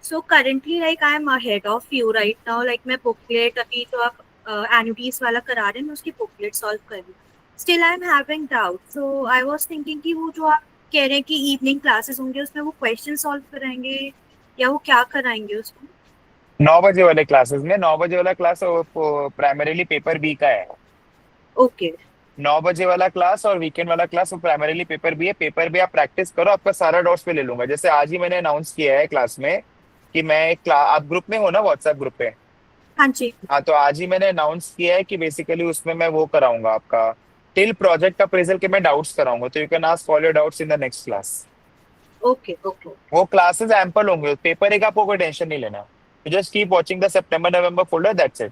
G: So currently like I am ahead of you right now. Like मैं बुकलेट अभी तो आप एनुटीज वाला करा रहे हैं, मैं उसकी बुकलेट सॉल्व कर रही हूँ। Still I am having doubt, so I was thinking कि वो जो आप कह रहे हैं कि इवनिंग क्लासेस होंगे उसमें वो क्वेश्चन सॉल्व कराएंगे या वो क्या कराएंगे उसको?
A: 9 बजे वाले क्लासेस में, 9 बजे वाला क्लास प्राइमरीली पेपर बी का है।
G: ओके
A: 9 बजे वाला क्लास और वीकेंड वाला क्लास वो प्राइमरीली पेपर बी है। पेपर बी आप प्रैक्टिस करो, आपका सारा डाउट्स पे ले लूंगा। जैसे आज ही मैंने अनाउंस किया है क्लास में कि मैं आप ग्रुप में हो ना, व्हाट्सएप ग्रुप पे?
G: हाँ जी।
A: हाँ, तो आज ही मैंने अनाउंस किया है कि बेसिकली उसमें मैं वो कराऊंगा आपका टिल प्रोजेक्ट अप्रेजल के मैं डाउट्स कराऊंगा, तो you can ask all your doubts in the next class.
G: Okay okay
A: वो क्लासेस एम्पल होंगे, पेपर एक आपको कोई टेंशन नहीं लेना। Just keep watching the September November folder, that's it.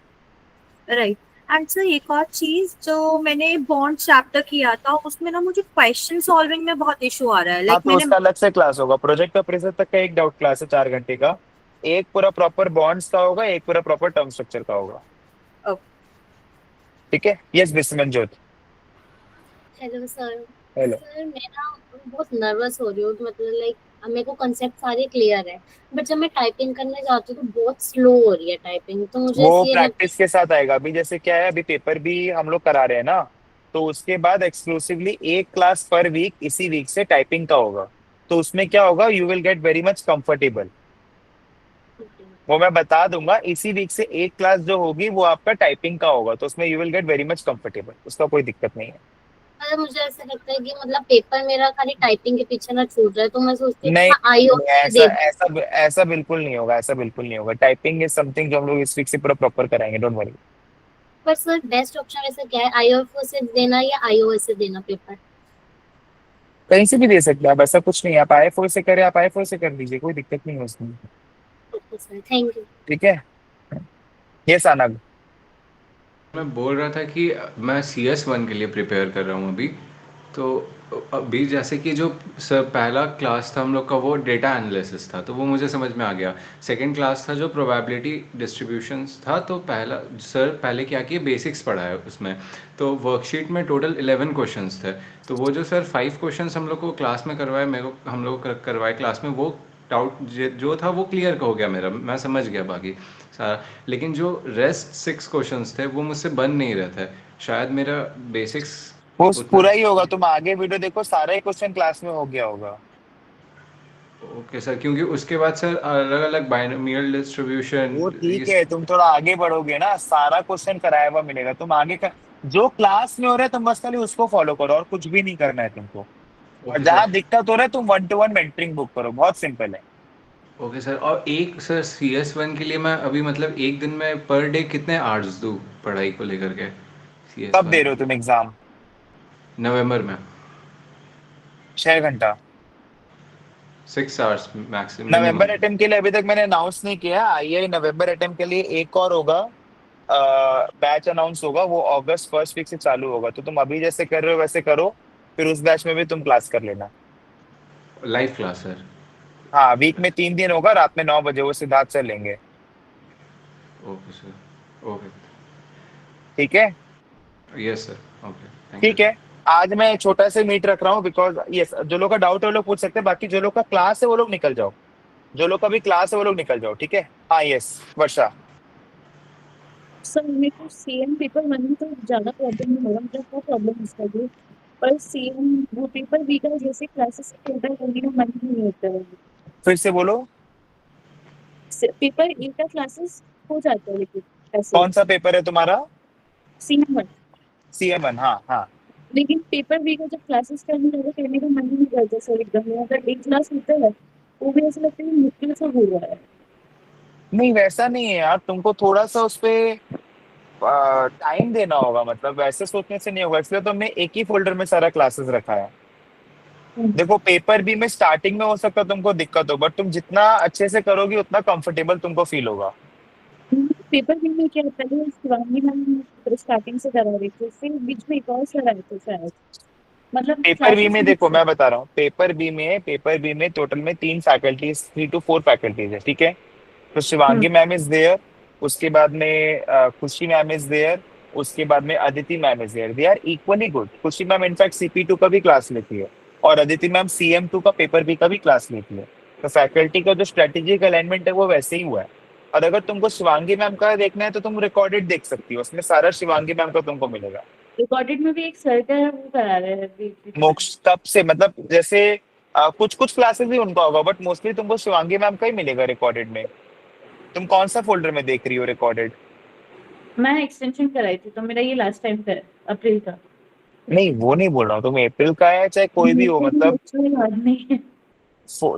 G: Right. And sir एक और चीज, जो मैंने बॉन्ड चैप्टर किया था उसमें ना मुझे क्वेश्चन सॉल्विंग में बहुत इशू आ रहा है।
A: हाँ
G: लाइक
A: तो
G: मैंने
A: उसका अलग से क्लास होगा। प्रोजेक्ट अप्रेजल तक का एक डाउट क्लास है 4 घंटे का। एक पूरा प्रॉपर बॉन्ड्स का होगा, एक पूरा प्रॉपर टर्म स्ट्रक्चर का होगा।
G: Oh,
A: ठीक है। Yes Bismanjot.
H: Hello sir.
A: Hello.
H: Sir मैं ना बहुत नर्वस हो रही हूँ, मतलब लाइक मेरे को कंसेप्ट सारे क्लियर है, बट जब मैं टाइपिंग करने जाती हूँ तो बहुत स्लो हो रही है टाइपिंग, तो मुझे
A: वो
H: इसलिए लग।
A: प्रैक्टिस के साथ आएगा। अभी जैसे क्या है, अभी पेपर भी हम लोग करा रहे हैं ना, तो उसके बाद एक्सक्लूसिवली एक क्लास पर वीक इसी वीक से टाइपिंग का होगा। तो उसमें क्या होगा, you will get very much comfortable. वो मैं बता दूंगा, इसी वीक से एक क्लास जो होगी वो आपका टाइपिंग का होगा, तो उसमें you will get very much comfortable, उसका कोई दिक्कत नहीं है।
H: मतलब मुझे ऐसा लगता है कि मतलब पेपर मेरा खाली टाइपिंग के पीछे ना छूट जाए, तो मैं सोचती हूँ कि
A: नहीं
H: मैं IO
A: नहीं,
H: से
A: ऐसा
H: दे दूँ।
A: ऐसा ऐसा बिल्कुल नहीं होगा, ऐसा बिल्कुल नहीं होगा। टाइपिंग इज समथिंग जो हम लोग इस वीक से पूरा प्रॉपर कराएंगे, डोंट वरी।
H: पर सर बेस्ट ऑप्शन वैसे क्या है, IO से देना या IOS से देना पेपर?
A: कहीं से भी दे सकते हैं आप, ऐसा कुछ नहीं है। आप आई4 से करें, आप आई4 से कर लीजिए, कोई दिक्कत नहीं है उसमें।
H: Okay sir, thank you.
A: ठीक है, ये सानग।
E: मैं बोल रहा था कि मैं CS1 के लिए प्रिपेयर कर रहा हूँ अभी। तो अभी जैसे कि जो सर पहला क्लास था हम लोग का वो डेटा एनालिसिस था, तो वो मुझे समझ में आ गया। सेकंड क्लास था जो प्रोबेबिलिटी डिस्ट्रीब्यूशंस था, तो पहला सर पहले क्या किए, बेसिक्स पढ़ाया उसमें। तो वर्कशीट में टोटल 11 क्वेश्चंस थे। तो वो जो सर 5 क्वेश्चंस हम लोग को क्लास में करवाए, मेरे को हम लोग करवाए क्लास में, वो डाउट जो था वो क्लियर हो गया मेरा, मैं समझ गया बाकी सारा। लेकिन जो रेस्ट 6 क्वेश्चंस थे वो मुझसे बन नहीं रहे थे। शायद मेरा बेसिक्स
A: वो
E: उतना।
A: पूरा ही होगा, तुम आगे वीडियो देखो, सारा ही क्वेश्चन क्लास में हो गया होगा।
E: ओके सर, क्योंकि उसके बाद सर अलग अलग बाइनोमियल डिस्ट्रीब्यूशन
A: वो ठीक है, तुम थोड़ा आगे बढ़ोगे ना, सारा क्वेश्चन कराया हुआ मिलेगा। तुम आगे का जो क्लास में हो रहा है, तुम बस खाली उसको फॉलो करो और कुछ भी नहीं करना है तुमको। और
E: ओके
A: जहां
E: सर।
A: दिक्कत हो रहा है, तुम 1-to-1 मेंटरिंग बुक करो, बहुत सिंपल है।
E: ओके सर, और एक सर CS1 के लिए मैं अभी मतलब एक दिन में पर डे कितने आवर्स दूँ पढ़ाई को लेकर के, सी एस
A: कब दे
E: वन
A: रहे हो तुम एग्जाम?
E: नवंबर में?
A: 6 घंटा।
E: 6 आवर्स मैक्सिमम
A: नवंबर
E: मिनिमम।
A: अटेम्प्ट के लिए अभी तक मैंने अनाउंस नहीं किया। आई नवंबर अटेम्प्ट के लिए एक और होगा, बैच अनाउंस होगा, वो अगस्त फर्स्ट वीक से चालू होगा। तो तुम अभी जैसे कर रहे हो वैसे करो, फिर उस बैच में भी तुम क्लास कर लेना।
E: Live class sir?
A: हाँ, वीक में 3 दिन होगा, रात में 9 बजे वो सिद्धार्थ सर लेंगे।
E: Okay sir. ओके।
A: ठीक है।
E: Yes sir. Okay, thank you
A: ठीक है,
E: सर।
A: आज मैं छोटा से मीट रख रहा हूँ, बिकॉज यस, जो लोग का डाउट है वो लोग पूछ सकते हैं, बाकी जो लोग का क्लास है वो लोग निकल जाओ। जो लोग का भी क्लास है वो लोग निकल जाओ, ठीक है। हाँ यस, वर्षा।
I: सर मेरे को CM पेपर 1 में तो ज़्यादा प्रॉब्लम नहीं होगा, मतलब वो प्रॉब्लम इसका भी, पर CM वो पेपर बी का जैसे क्लासेस टोटल करने का मन ही नहीं होता है।
A: फिर से बोलो।
I: पेपर ए का क्लासेस हो जाता है लेकिन ऐसे
A: कौन सा पेपर है तुम्हारा?
I: CM1,
A: CM1, हाँ हाँ।
I: लेकिन पेपर बी का जब क्लासेस करने का मन ही नहीं करता सर एकदम। अगर एक क्लास होता है वो भी ऐसा लगता है कि मुश्किल सा हो रहा है।
A: नहीं वैसा नहीं है यार, तुमको थोड़ा सा उस पे टाइम देना होगा, मतलब वैसे सोचने से नहीं होगा, इसलिए तो हमने एक ही फोल्डर में सारा क्लासेस रखा है। देखो, पेपर बी में स्टार्टिंग में हो सकता है तुमको दिक्कत हो, बट तुम जितना अच्छे से करोगे उतना कंफर्टेबल तुमको फील होगा।
I: पेपर बी में क्या पहले शिवांगी मैम स्टार्टिंग से करा रही थी, फिर बीच में एक और सर आए थे शायद, मतलब
A: पेपर बी
I: क्लासेस
A: में देखो,
I: मिक्स है।
A: मैं बता रहा हूँ, पेपर बी में टोटल में 3 फैकल्टीज, 3 to 4 फैकल्टीज है, ठीक है। तो शिवांगी मैम इज देयर, उसके बाद में खुशी मैम इज देयर, उसके बाद में Aditi ma'am is there. They are equally good. Khushi ma'am in fact CP2 का भी क्लास लेती है, और अदिति मैम CM2 का पेपर बी का भी क्लास लेती है। तो फैकल्टी का जो स्ट्रेटेजिक अलाइनमेंट है वो वैसे ही हुआ है। और अगर तुमको शिवांगी मैम का देखना है तो तुम रिकॉर्डेड देख सकती हो, उसमें सारा शिवांगी मैम का तुमको मिलेगा।
I: रिकॉर्डेड में भी एक सर का है, वो करा रहे हैं
A: मोक्ष तब से, मतलब जैसे कुछ कुछ क्लासेस भी उनका होगा, बट मोस्टली तुमको शिवांगी मैम का ही मिलेगा रिकॉर्डेड में। तुम कौन सा फोल्डर में देख रही हो रिकॉर्डेड?
I: मैं एक्सटेंशन कराई थी तो मेरा ये लास्ट टाइम का है, अप्रैल का।
A: नहीं वो नहीं बोल रहा हूँ, तुम अप्रैल का है चाहे कोई भी
I: मेरे
A: हो,
I: को भी
A: मतलब
I: एक्चुअली याद नहीं है।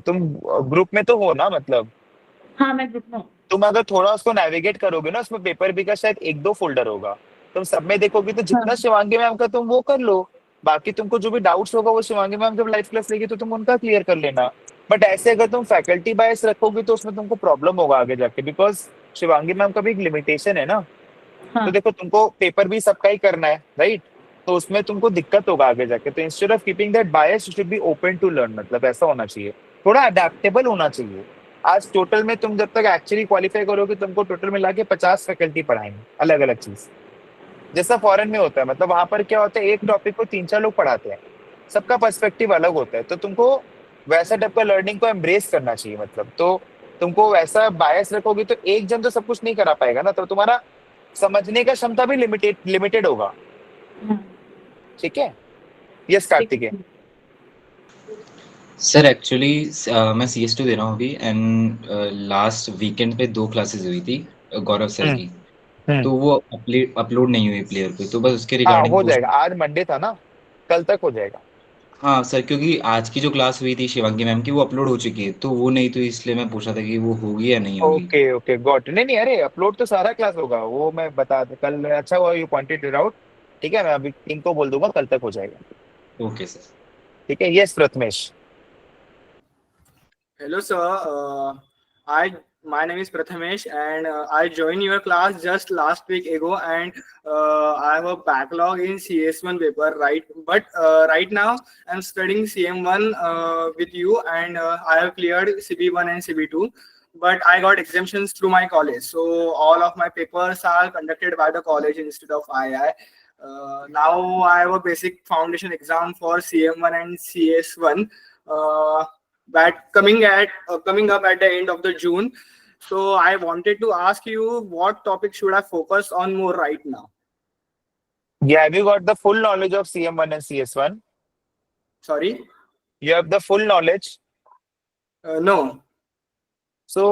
A: तुम ग्रुप में तो हो ना, मतलब
I: हाँ मैं ग्रुप में हूँ।
A: तुम अगर थोड़ा उसको नेविगेट करोगे ना, उसमें पेपर बी का शायद 1-2 फोल्डर होगा। तुम सब में देखोगे तो
I: हाँ
A: जितना शिवांगी मैम का तुम वो कर लो, बाकी तुमको जो भी डाउट्स होगा वो शिवांगी मैम जब लाइव क्लास लेगी तो तुम उनका क्लियर कर लेना। बट ऐसे अगर तुम फैकल्टी बायस रखोगे तो उसमें तुमको प्रॉब्लम होगा आगे जाके, बिकॉज शिवांगी मैम का भी एक लिमिटेशन है ना। तो
I: हाँ
A: देखो, तुमको पेपर भी सबका ही करना है, राइट? तो उसमें तुमको दिक्कत होगा आगे जाके। तो instead of keeping that bias, you should be open to learn, मतलब ऐसा होना चाहिए, थोड़ा अडेप्टेबल होना चाहिए। आज टोटल में तुम जब तक एक्चुअली क्वालिफाई करोगे, तुमको टोटल मिला के 50 फैकल्टी पढ़ाएंगे अलग अलग चीज, जैसा फॉरेन में होता है। मतलब वहां पर क्या होता है, एक टॉपिक को 3-4 लोग पढ़ाते हैं, सबका पर्सपेक्टिव अलग होता है। तो तुमको वैसा टाइप का लर्निंग को एम्ब्रेस करना चाहिए, मतलब तो तुमको वैसा बायस रखोगे तो एक जन तो सब कुछ नहीं करा पाएगा ना, तो तुम्हारा समझने का क्षमता भी लिमिटेड लिमिटेड होगा।
I: हाँ
A: ठीक है। यस
I: ठीक
A: कार्तिकेय।
I: है।
J: सर एक्चुअली मैं CS2 दे रहा हूँ अभी, एंड लास्ट वीकेंड पे 2 क्लासेस हुई थी गौरव सर
A: हम्म
J: की।
A: हम्म
J: तो वो अपलोड नहीं हुई प्लेयर पे, तो बस उसके
A: हाँ,
J: रिगार्डिंग
A: हो
J: पूछ।
A: जाएगा, आज मंडे था ना, कल तक हो जाएगा।
J: हाँ सर, क्योंकि आज की जो क्लास हुई थी शिवांगी मैम की वो अपलोड हो चुकी है, तो वो नहीं, तो इसलिए मैं पूछ रहा था कि वो होगी या नहीं होगी।
A: Okay okay, got. नहीं नहीं, अरे अपलोड तो सारा क्लास होगा, वो मैं बता दे कल। अच्छा हुआ यू पॉइंटेड इट आउट। ठीक है, मैं अभी टीम को बोल दूंगा, कल तक हो जाएगा।
J: Okay sir.
A: ठीक है, yes Prathamesh.
K: Hello, sir. My name is Prathamesh, and I joined your class just last week ago, and I have a backlog in CS1 paper, right? But right now I'm studying CM1 with you, and I have cleared CB1 and CB2. But I got exemptions through my college, so all of my papers are conducted by the college instead of II. Now I have a basic foundation exam for CM1 and CS1. That coming up at the end of the June. So I wanted to ask you, what topic should I focus on more right now?
A: Yeah, have you got the full knowledge of CM1 and CS1?
K: Sorry?
A: You have the full knowledge?
K: No.
A: So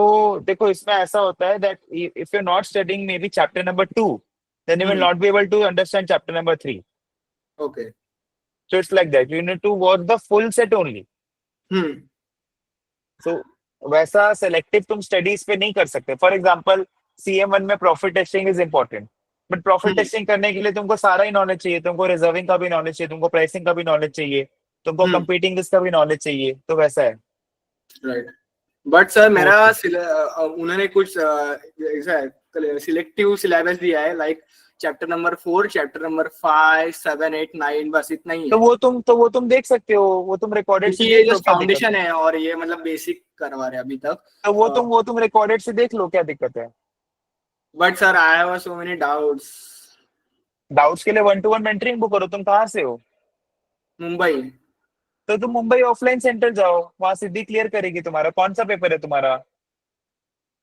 A: देखो इसमें ऐसा होता है that if you're not studying maybe chapter number 2, then you will not be able to understand chapter number 3.
K: Okay.
A: So it's like that. You need to watch the full set only. So वैसा सेलेक्टिव तुम स्टडीज पे नहीं कर सकते। फॉर एग्जांपल CM1 में profit testing is important, but profit testing करने के लिए तुमको सारा ही नॉलेज चाहिए, तुमको रिजर्विंग का भी नॉलेज चाहिए, तुमको प्राइसिंग का भी नॉलेज चाहिए, तुमको कंपीटिंग का भी नॉलेज चाहिए, तो वैसा है।
K: राइट। बट सर मेरा उन्होंने कुछ सिलेक्टिव सिलेबस दिया है, like chapter number 4, chapter number 5, 7, 8, 9, बस इतना ही है।
A: तो वो तुम देख सकते हो, वो तुम रिकॉर्डेड से
K: ये जो फाउंडेशन है और ये मतलब बेसिक करवा रहे हैं अभी तक,
A: तो वो तुम रिकॉर्डेड से देख लो, क्या दिक्कत है।
K: But sir I have so many doubts
A: के लिए 1-to-1 मेंटरिंग बुक करो। तुम कहाँ से हो?
K: मुंबई।
A: तो तुम मुंबई ऑफलाइन सेंटर जाओ, वहां सिद्धि क्लियर करेगी तुम्हारा। कौन सा पेपर है तुम्हारा?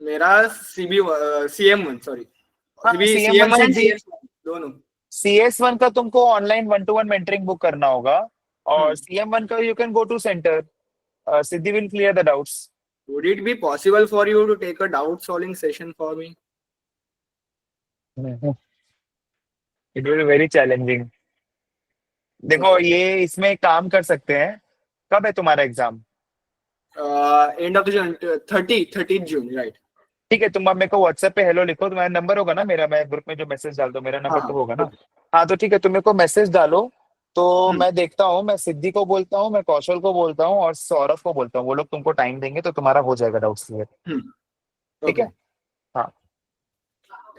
K: मेरा CM1 सॉरी दोनों।
A: CS1 का तुमको ऑनलाइन 1-to-1 मेंटरिंग बुक करना होगा, और CM1 का you can go to centre. Siddhi will clear the doubts.
K: Would it be possible for you to take a doubt solving session for me?
A: It will be very challenging. देखो ये इसमें काम कर सकते हैं। कब है तुम्हारा exam?
K: End of June, 30 June, right.
A: ठीक है, तुम अब मेरे को व्हाट्सएप पे हेलो लिखो, तुम्हारा नंबर होगा ना मेरा, मैं ग्रुप में जो मैसेज डाल दो मेरा नंबर तो होगा ना। हाँ तो ठीक है, तुम मेरे को मैसेज डालो, तो मैं देखता हूँ, मैं सिद्धि को बोलता हूँ, मैं कौशल को बोलता हूँ और सौरभ को बोलता हूँ, वो लोग तुमको टाइम देंगे तो तुम्हारा हो जाएगा डाउट्स क्लियर। ठीक है, हाँ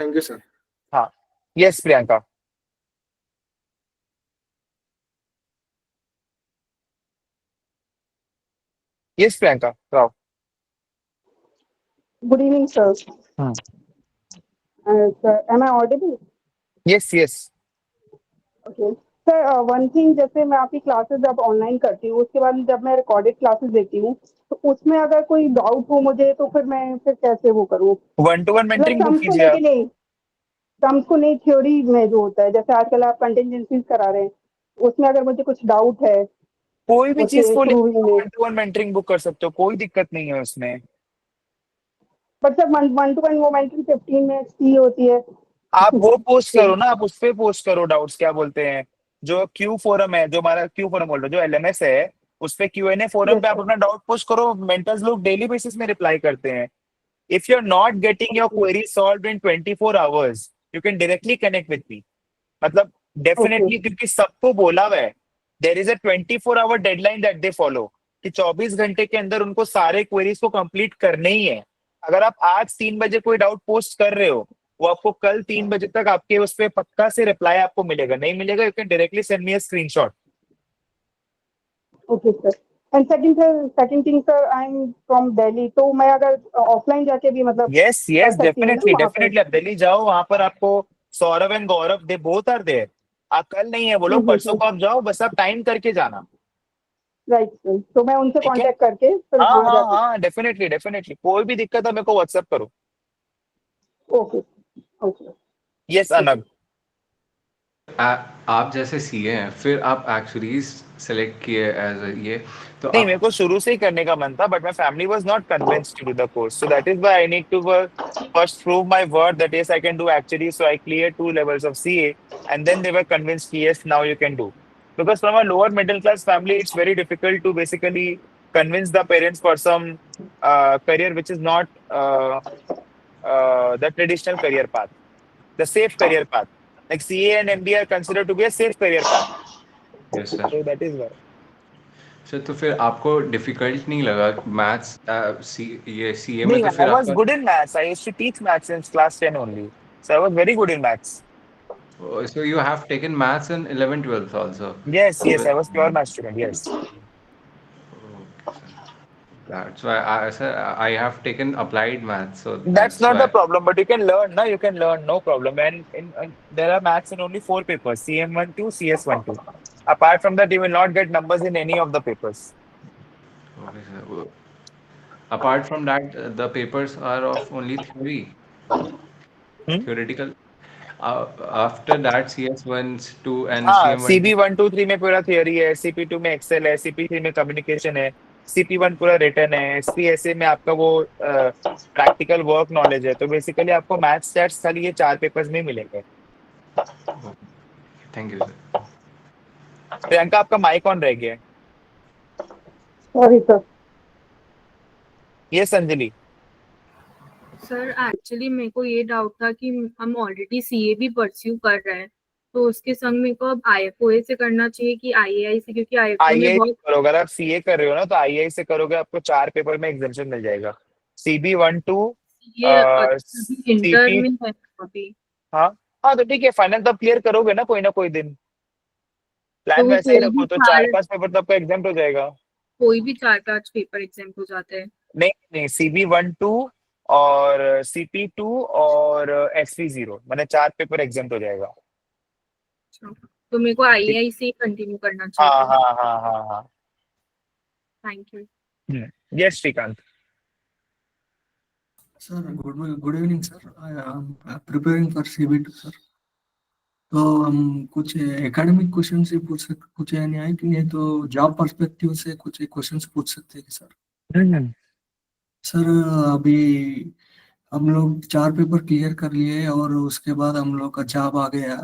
K: थैंक यू सर।
A: हाँ yes Priyanka. Yes Priyanka Rao.
L: Good evening, sir. Sir, am I audible?
A: Yes.
L: Okay. Sir, one thing, जैसे मैं आपकी क्लासेस जब ऑनलाइन करती हूँ, उसके बाद जब मैं रिकॉर्डेड क्लासेस देखती हूँ, तो उसमें अगर कोई डाउट हो मुझे, तो फिर मैं कैसे वो करूँ?
A: 1-to-1 मेंटरिंग बुक कीजिए आप।
L: नहीं, सम्स को नहीं, थ्योरी में जो होता है, जैसे आजकल आप कंटिजेंसीज करा रहे हैं, उसमें अगर मुझे कुछ डाउट है,
A: कोई भी चीज को 1-to-1 मेंटरिंग बुक कर सकते हो, कोई दिक्कत नहीं है उसमें।
L: बट सर 1-to-1 वो मेंटरिंग 15 मिनट्स की होती है।
A: आप वो पोस्ट करो ना, आप उस पे पोस्ट करो डाउट्स, क्या बोलते हैं, जो क्यू फोरम है, जो हमारा क्यू फोरम बोल रहे हो, जो LMS है, उस पे Q&A फोरम पे आप अपना डाउट पोस्ट करो। मेंटर्स लोग डेली बेसिस में रिप्लाई करते हैं। If you are not getting your query solved in 24 hours, you can directly connect with me. मतलब डेफिनेटली, क्योंकि सबको बोला हुआ है, there is a 24 hour deadline that they follow, कि 24 घंटे के अंदर उनको सारे क्वेरीज को कंप्लीट करने ही है। अगर आप आज 3 बजे कोई डाउट पोस्ट कर रहे हो, वो आपको कल 3 बजे तक आपके उस पे पक्का से रिप्लाई आपको मिलेगा। नहीं मिलेगा, you can directly send me a screenshot.
L: Okay sir. And second thing sir, I am from Delhi, तो मैं अगर ऑफलाइन जाके भी मतलब
A: यस डेफिनेटली आप दिल्ली जाओ, वहां पर आपको Saurabh and Gaurav, they both are there. आप कल नहीं है, वो लोग परसों को आप जाओ, बस आप टाइम करके जाना।
L: राइट सर, तो मैं उनसे कांटेक्ट करके
A: हाँ डेफिनेटली कोई भी दिक्कत है मेरे को व्हाट्सएप करो।
L: ओके
A: यस अनग।
E: आप जैसे सीए हैं, फिर आप एक्चुअलीज सेलेक्ट किए एज ये, तो
A: नहीं, मेरे को शुरू से ही करने का मन था, but my family was not convinced to do the course, so that is why I need to first prove my worth that yes I can do actually. So I clear 2 levels of CA and then they were convinced yes now you can do, because from a lower middle class family it's very difficult to basically convince the parents for some career which is not the traditional career path, the safe career path. Like CA and MBA are considered to be a safe career path.
E: Yes sir.
A: So that is why.
E: अच्छा, तो फिर आपको डिफिकल्ट नहीं लगा मैथ्स? ये सीए में
A: नहीं,
E: तो
A: I
E: फिर
A: was
E: आपका,
A: good in maths. I used to teach maths since class 10 only. So I was very good in maths.
E: so you have taken maths in 11 12th also?
A: Yes, I was pure maths student. Yes.
E: Okay, sir. That's why I have taken applied maths, so
A: That's
E: that's
A: not the
E: why.
A: problem, but you can learn, no? You can learn, no problem. And there are maths in only 4 papers: CM12, CS12. Apart from that, you will not get numbers in any of the papers.
E: Okay, sir. Apart from that, the papers are of only theory,
A: Hmm?
E: theoretical. After that, CS1, 2, and
A: हाँ,
E: CM1, 2.
A: CB1 2 3 में पूरा थियोरी है, CP2 में एक्सेल है, CP3 में कम्युनिकेशन है, CP1 पूरा रिटर्न है, SPSA में आपका वो प्रैक्टिकल वर्क नॉलेज है। तो बेसिकली आपको मैथ्स स्टैट्स खाली ये 4 पेपर्स में मिलेंगे।
E: Thank you, sir.
A: प्रियंका, आपका माइक ऑन रह गया है।
L: Sorry sir.
A: ये संजली।
G: सर एक्चुअली मेरे को ये डाउट था कि हम ऑलरेडी सीए भी परस्यू कर रहे हैं, तो उसके संग मेरे को अब आईएफओए से करना चाहिए कि आईएआई से, क्योंकि आईएफओए में
A: आईआई
G: बहुत
A: करोगे, अगर आप सीए कर रहे हो ना तो आईआई से करोगे, आपको 4 पेपर में एग्जाम्शन मिल जाएगा। CB1 2
G: ये अभी इंटर
A: CP।
G: में है अभी।
A: हाँ हाँ, तो ठीक है, फाइनल तो क्लियर करोगे ना कोई दिन।
G: तो
A: प्लान
G: वो
A: वैसा ही रखो, तो 4-5 पेपर तो आपका एग्जाम हो जाएगा।
G: कोई भी 4-5 पेपर एग्जाम हो जाते हैं।
A: नहीं नहीं, CB1 2 और CP2 और SV0, मैंने 4 पेपर एग्जाम हो जाएगा।
G: तो मेरे को
A: ठीक।
G: आईआई से कंटिन्यू करना
A: हाँ
G: चाहिए।
A: हाँ हाँ हाँ हाँ।
G: Thank you.
A: Yes Shrikant.
M: Sir, good evening, sir. I am preparing for CB2, sir. तो हम कुछ एकेडमिक क्वेश्चन से कुछ यानी आए कि नहीं, तो जॉब पर्सपेक्टिव से कुछ क्वेश्चन पूछ सकते हैं सर? सर अभी हम लोग 4 पेपर क्लियर कर लिए और उसके बाद हम लोग का जॉब आ गया,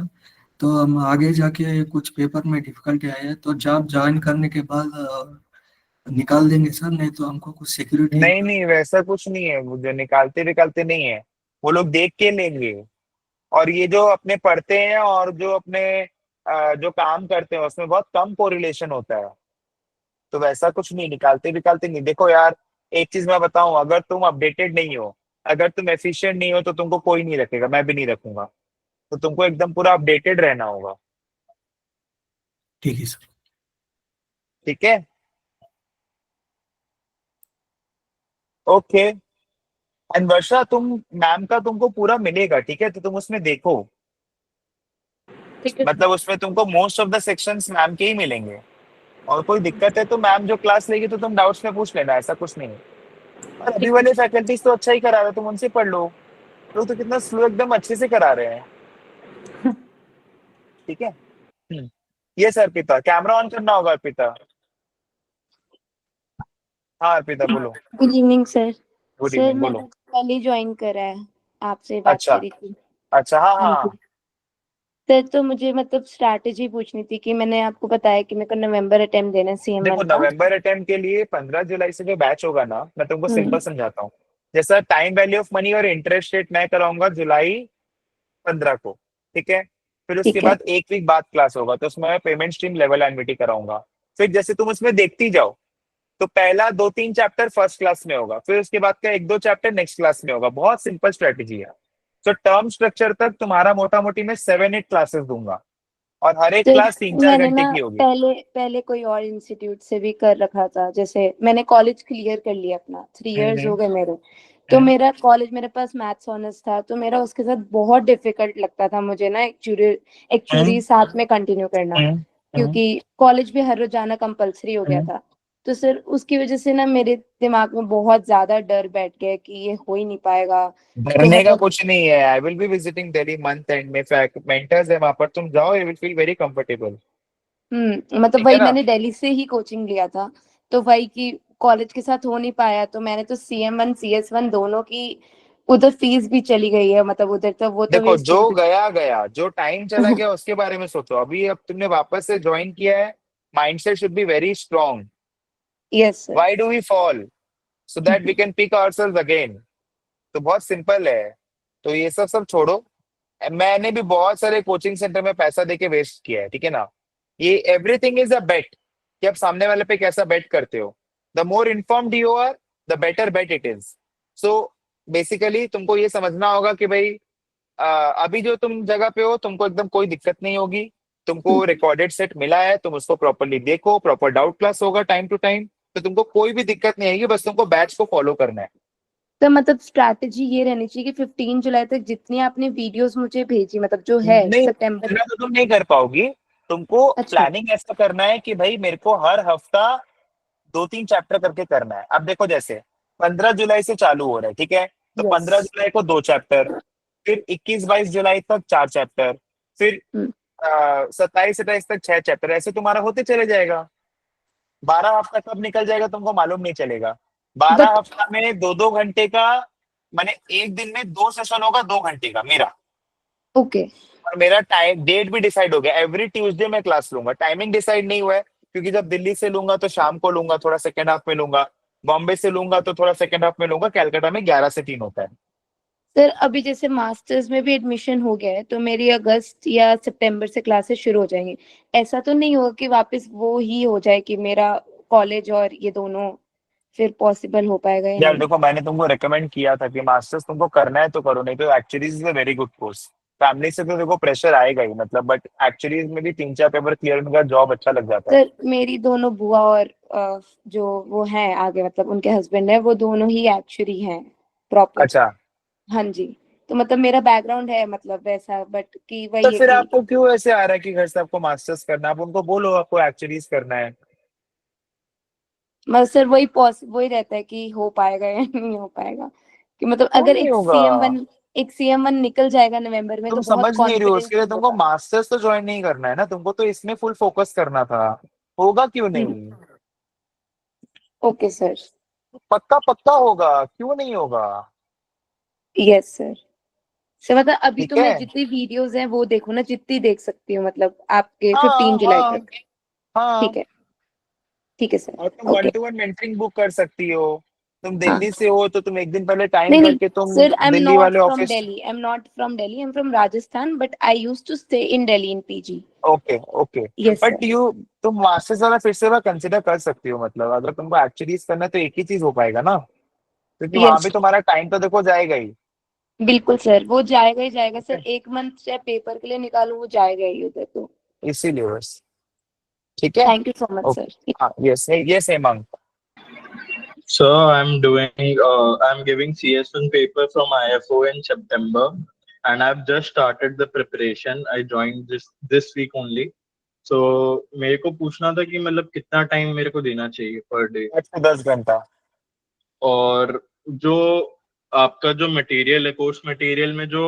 M: तो हम आगे जाके कुछ पेपर में डिफिकल्टी आई है, तो जॉब ज्वाइन करने के बाद निकाल देंगे सर, नहीं तो हमको कुछ सिक्योरिटी।
A: नहीं नहीं, वैसा कुछ नहीं है, वो जो निकालते नहीं है, वो लोग देख के लेंगे। और ये जो अपने पढ़ते हैं और जो अपने जो काम करते हैं उसमें बहुत कम कोरिलेशन होता है। तो वैसा कुछ नहीं, निकालते नहीं। देखो यार, एक चीज मैं बताऊं, अगर तुम अपडेटेड नहीं हो, अगर तुम एफिशिएंट नहीं हो, तो तुमको कोई नहीं रखेगा, मैं भी नहीं रखूंगा। तो तुमको एकदम पूरा अपडेटेड रहना होगा।
M: ठीक है सर।
A: ठीक है, ओके। एंड वर्षा, तुम मैम का तुमको पूरा मिलेगा, ठीक है, तो तुम उसमें देखो।
I: ठीक है
A: मतलब उसमें तुमको most of the sections ma'am के ही मिलेंगे, और कोई दिक्कत है तो मैम जो क्लास लेगी तो तुम डाउट्स में पूछ लेना, ऐसा कुछ नहीं है। और अभी वाले फैकल्टीज तो अच्छा ही करा रहे हैं, तुम उनसे पढ़ लो। लोग तो कितना स्लो एकदम अच्छे से करा रहे हैं। ठीक है। ये सर अर्पिता, कैमरा ऑन करना होगा अर्पिता। हाँ अर्पिता बोलो।
N: Good evening sir.
A: Good
N: sir
A: evening,
N: मैंने
A: बोलो।
N: कल ही ज्वाइन करा है, आपसे बात
A: अच्छा
N: करी थी।
A: अच्छा, हाँ
N: हाँ
A: हाँ
N: जी सर, तो मुझे मतलब स्ट्रैटेजी पूछनी थी कि मैंने आपको बताया कि मेरे को नवंबर अटेम्प्ट देना है
A: देखो,
N: CM1 का।
A: नवंबर अटेम्प्ट के लिए 15 जुलाई से जो बैच होगा ना, मैं तुमको सिंपल समझाता हूँ। जैसा टाइम वैल्यू ऑफ मनी और इंटरेस्ट रेट मैं कराऊंगा जुलाई 15 को, ठीक है। फिर उसके
N: ठीक है।
A: बाद एक वीक बाद क्लास होगा, तो उसमें मैं पेमेंट स्ट्रीम लेवल एनविटी कराऊंगा। फिर जैसे तुम उसमें देखती जाओ, तो पहला 2-3 चैप्टर फर्स्ट क्लास में होगा, फिर उसके बाद का 1-2 चैप्टर नेक्स्ट क्लास में होगा। बहुत सिंपल स्ट्रेटेजी है। तो टर्म स्ट्रक्चर तक तुम्हारा मोटा मोटी मैं 7-8 क्लासेस दूंगा, और हर एक
N: तो
A: क्लास 3-4
N: मैंने
A: घंटे
N: ना
A: की होगी।
N: पहले कोई और इंस्टीट्यूट से भी कर रखा था, जैसे मैंने कॉलेज क्लियर कर लिया अपना, 3 इयर्स हो गए मेरे। तो मेरा कॉलेज, मेरे पास मैथ्स ऑनर्स था, तो मेरा उसके साथ बहुत डिफिकल्ट लगता था मुझे ना एक्चुअली साथ में कंटिन्यू करना, क्योंकि कॉलेज भी हर रोज जाना कंपलसरी हो गया था। तो सर उसकी वजह से ना मेरे दिमाग में बहुत ज्यादा डर बैठ गया कि ये हो ही नहीं पाएगा। तो
A: डरने का
N: मतलब
A: कुछ नहीं है। I will be visiting Delhi month and में, मेंटर्स है वहां पर, तुम जाओ, you will feel very comfortable.
N: मतलब
A: ठीक है
N: वही
A: ना।
N: मैंने दिल्ली से ही कोचिंग लिया था, तो वही की कॉलेज के साथ हो नहीं पाया, तो मैंने तो CM1 CS1 दोनों की उधर फीस भी चली गई है, मतलब उधर तो वो तो
A: देखो,
N: वेस्ट
A: जो
N: ही।
A: गया गया, जो टाइम चला गया उसके बारे में सोचो। अभी अब तुमने वापस से ज्वाइन किया है, mindset should be very strong.
N: Yes sir.
A: Why do we fall? So that we can pick ourselves again. तो बहुत सिंपल है। तो ये सब छोड़ो। मैंने भी बहुत सारे कोचिंग सेंटर में पैसा देके वेस्ट किया है, ठीक है ना। ये एवरीथिंग इज अ बेट। कि आप सामने वाले पे कैसा बेट करते हो। The more informed you are, the better bet it is. So basically तुमको ये समझना होगा कि भाई अभी जो तुम जगह पे हो तुमको एकदम कोई दिक्कत नहीं होगी। तुमको रिकॉर्डेड सेट मिला है, तुम उसको प्रॉपरली देखो, प्रॉपर डाउट क्लास होगा टाइम टू टाइम, तो तुमको कोई भी दिक्कत नहीं आएगी, बस तुमको बैच को फॉलो करना है।
N: तो मतलब स्ट्रैटेजी ये रहनी चाहिए कि 15 जुलाई तक जितनी आपने वीडियोस मुझे भेजी, मतलब जो है
A: नहीं,
N: सितंबर।
A: इतना तो तुम नहीं कर पाओगी। तुमको
N: अच्छा।
A: प्लानिंग ऐसा करना है कि भाई मेरे को हर हफ्ता 2-3 चैप्टर करके करना है। अब देखो जैसे 15 जुलाई से चालू हो रहा है, ठीक है, तो 15 जुलाई को 2 चैप्टर, फिर 21-22 जुलाई तक 4 चैप्टर, फिर 27-28 तक 6 चैप्टर, ऐसे तुम्हारा होते चले जाएगा। 12 हफ्ता कब निकल जाएगा तुमको मालूम नहीं चलेगा। 12 हफ्ता में 2-2 घंटे का, मैंने एक दिन में 2 सेशन होगा 2 घंटे का मेरा।
N: ओके।
A: और मेरा टाइम डेट भी डिसाइड हो गया, एवरी ट्यूसडे मैं क्लास लूंगा। टाइमिंग डिसाइड नहीं हुआ है, क्योंकि जब दिल्ली से लूंगा तो शाम को लूंगा, थोड़ा सेकंड हाफ में लूंगा। बॉम्बे से लूंगा तो थोड़ा सेकंड हाफ में लूंगा। कैलकाटा में 11 से 3 होता है।
N: सर अभी जैसे मास्टर्स में भी एडमिशन हो गया है, तो मेरी अगस्त या सितंबर से क्लासेस शुरू हो जाएंगी। ऐसा तो नहीं होगा कि वापस वो ही हो जाए कि मेरा कॉलेज और ये दोनों फिर पॉसिबल हो पाएगा या
A: यार
N: नहीं?
A: देखो, मैंने तुमको रेकमेंड किया था कि मास्टर्स तुमको करना है तो करो, नहीं तो एक्चुअलीज is a very good course. Family से तो देखो प्रेशर आएगा ही, मतलब, बट एक्चुअलीज में भी 3-4 पेपर क्लियर होने का जॉब अच्छा लग जाता है।
N: सर मेरी दोनों बुआ और जो वो हैं आगे, मतलब उनके हस्बैंड है, वो दोनों ही एक्चुअली हैं प्रॉपर।
A: अच्छा,
N: हाँ जी। तो मतलब मेरा बैकग्राउंड है मतलब वैसा, बट कि
A: तो
N: वही है
A: फिर
N: कि
A: आपको क्यों ऐसे आ रहा है कि घर से आपको मास्टर्स करना है? आप उनको बोलो आपको एक्चुअलीज करना है।
N: मतलब सर वही रहता है कि हो पाएगा या नहीं हो पाएगा, कि मतलब
A: क्यों
N: अगर
A: नहीं होगा?
N: एक सीएम वन निकल जाएगा नवंबर में
A: तुम
N: तो बहुत
A: समझ नहीं रही हो,
N: कॉन्फिडेंस
A: उसके लिए तुमको
N: होगा।
A: मास्टर्स तो ज्वाइन नहीं करना है ना, तुमको तो इसमें फुल फोकस करना था। होगा क्यों नहीं?
N: Okay sir.
A: पक्का पक्का होगा, क्यों नहीं होगा?
N: Yes sir. सर मतलब अभी
A: ठीक
N: तो मैं
A: है।
N: जितनी वीडियोस हैं वो देखूँ ना, जितनी देख सकती हूँ, मतलब आपके
A: हाँ
N: 15 जुलाई
A: हाँ
N: तक।
A: हाँ।
N: ठीक है सर।
A: और तुम
N: ओके।
A: 1-to-1 मेंटरिंग बुक कर सकती हो। तुम
N: हाँ।
A: दिल्ली से हो तो तुम एक दिन पहले टाइम
N: नहीं नहीं
A: करके तुम
N: sir, I am
A: Delhi
N: not
A: वाले
N: from
A: office.
N: Delhi, I am not from Delhi, I am from Rajasthan, but I used to stay in Delhi in PG.
A: Okay okay.
N: Yes
A: but
N: sir.
A: तुम मास्टर्स वाला फिर से कंसिडर कर सकती हो, मतलब अगर तुमको एक्चुअली करना है तो एक ही चीज हो पाएगा ना, क्योंकि वहां भी
N: यस
A: तुम्हारा टाइम तो देखो जाएगा ही।
N: बिल्कुल सर, वो जाएगा ही जाएगा सर। एक मंथ चाहे पेपर के लिए निकालूं, वो जाएगा ही उधर तो।
A: इसीलिए बस। ठीक है।
N: Thank you so much
A: okay.
N: Sir.
A: हाँ, yes yes Hemant.
O: So I'm giving CS1 paper from IFO in September, and I've just started the preparation. I joined this week only. So मेरे को पूछना था कि मतलब कितना टाइम मेरे को देना चाहिए पर डे,
A: 8 से 10 घंटा।
O: और जो आपका जो मटेरियल है, कोर्स मटेरियल में जो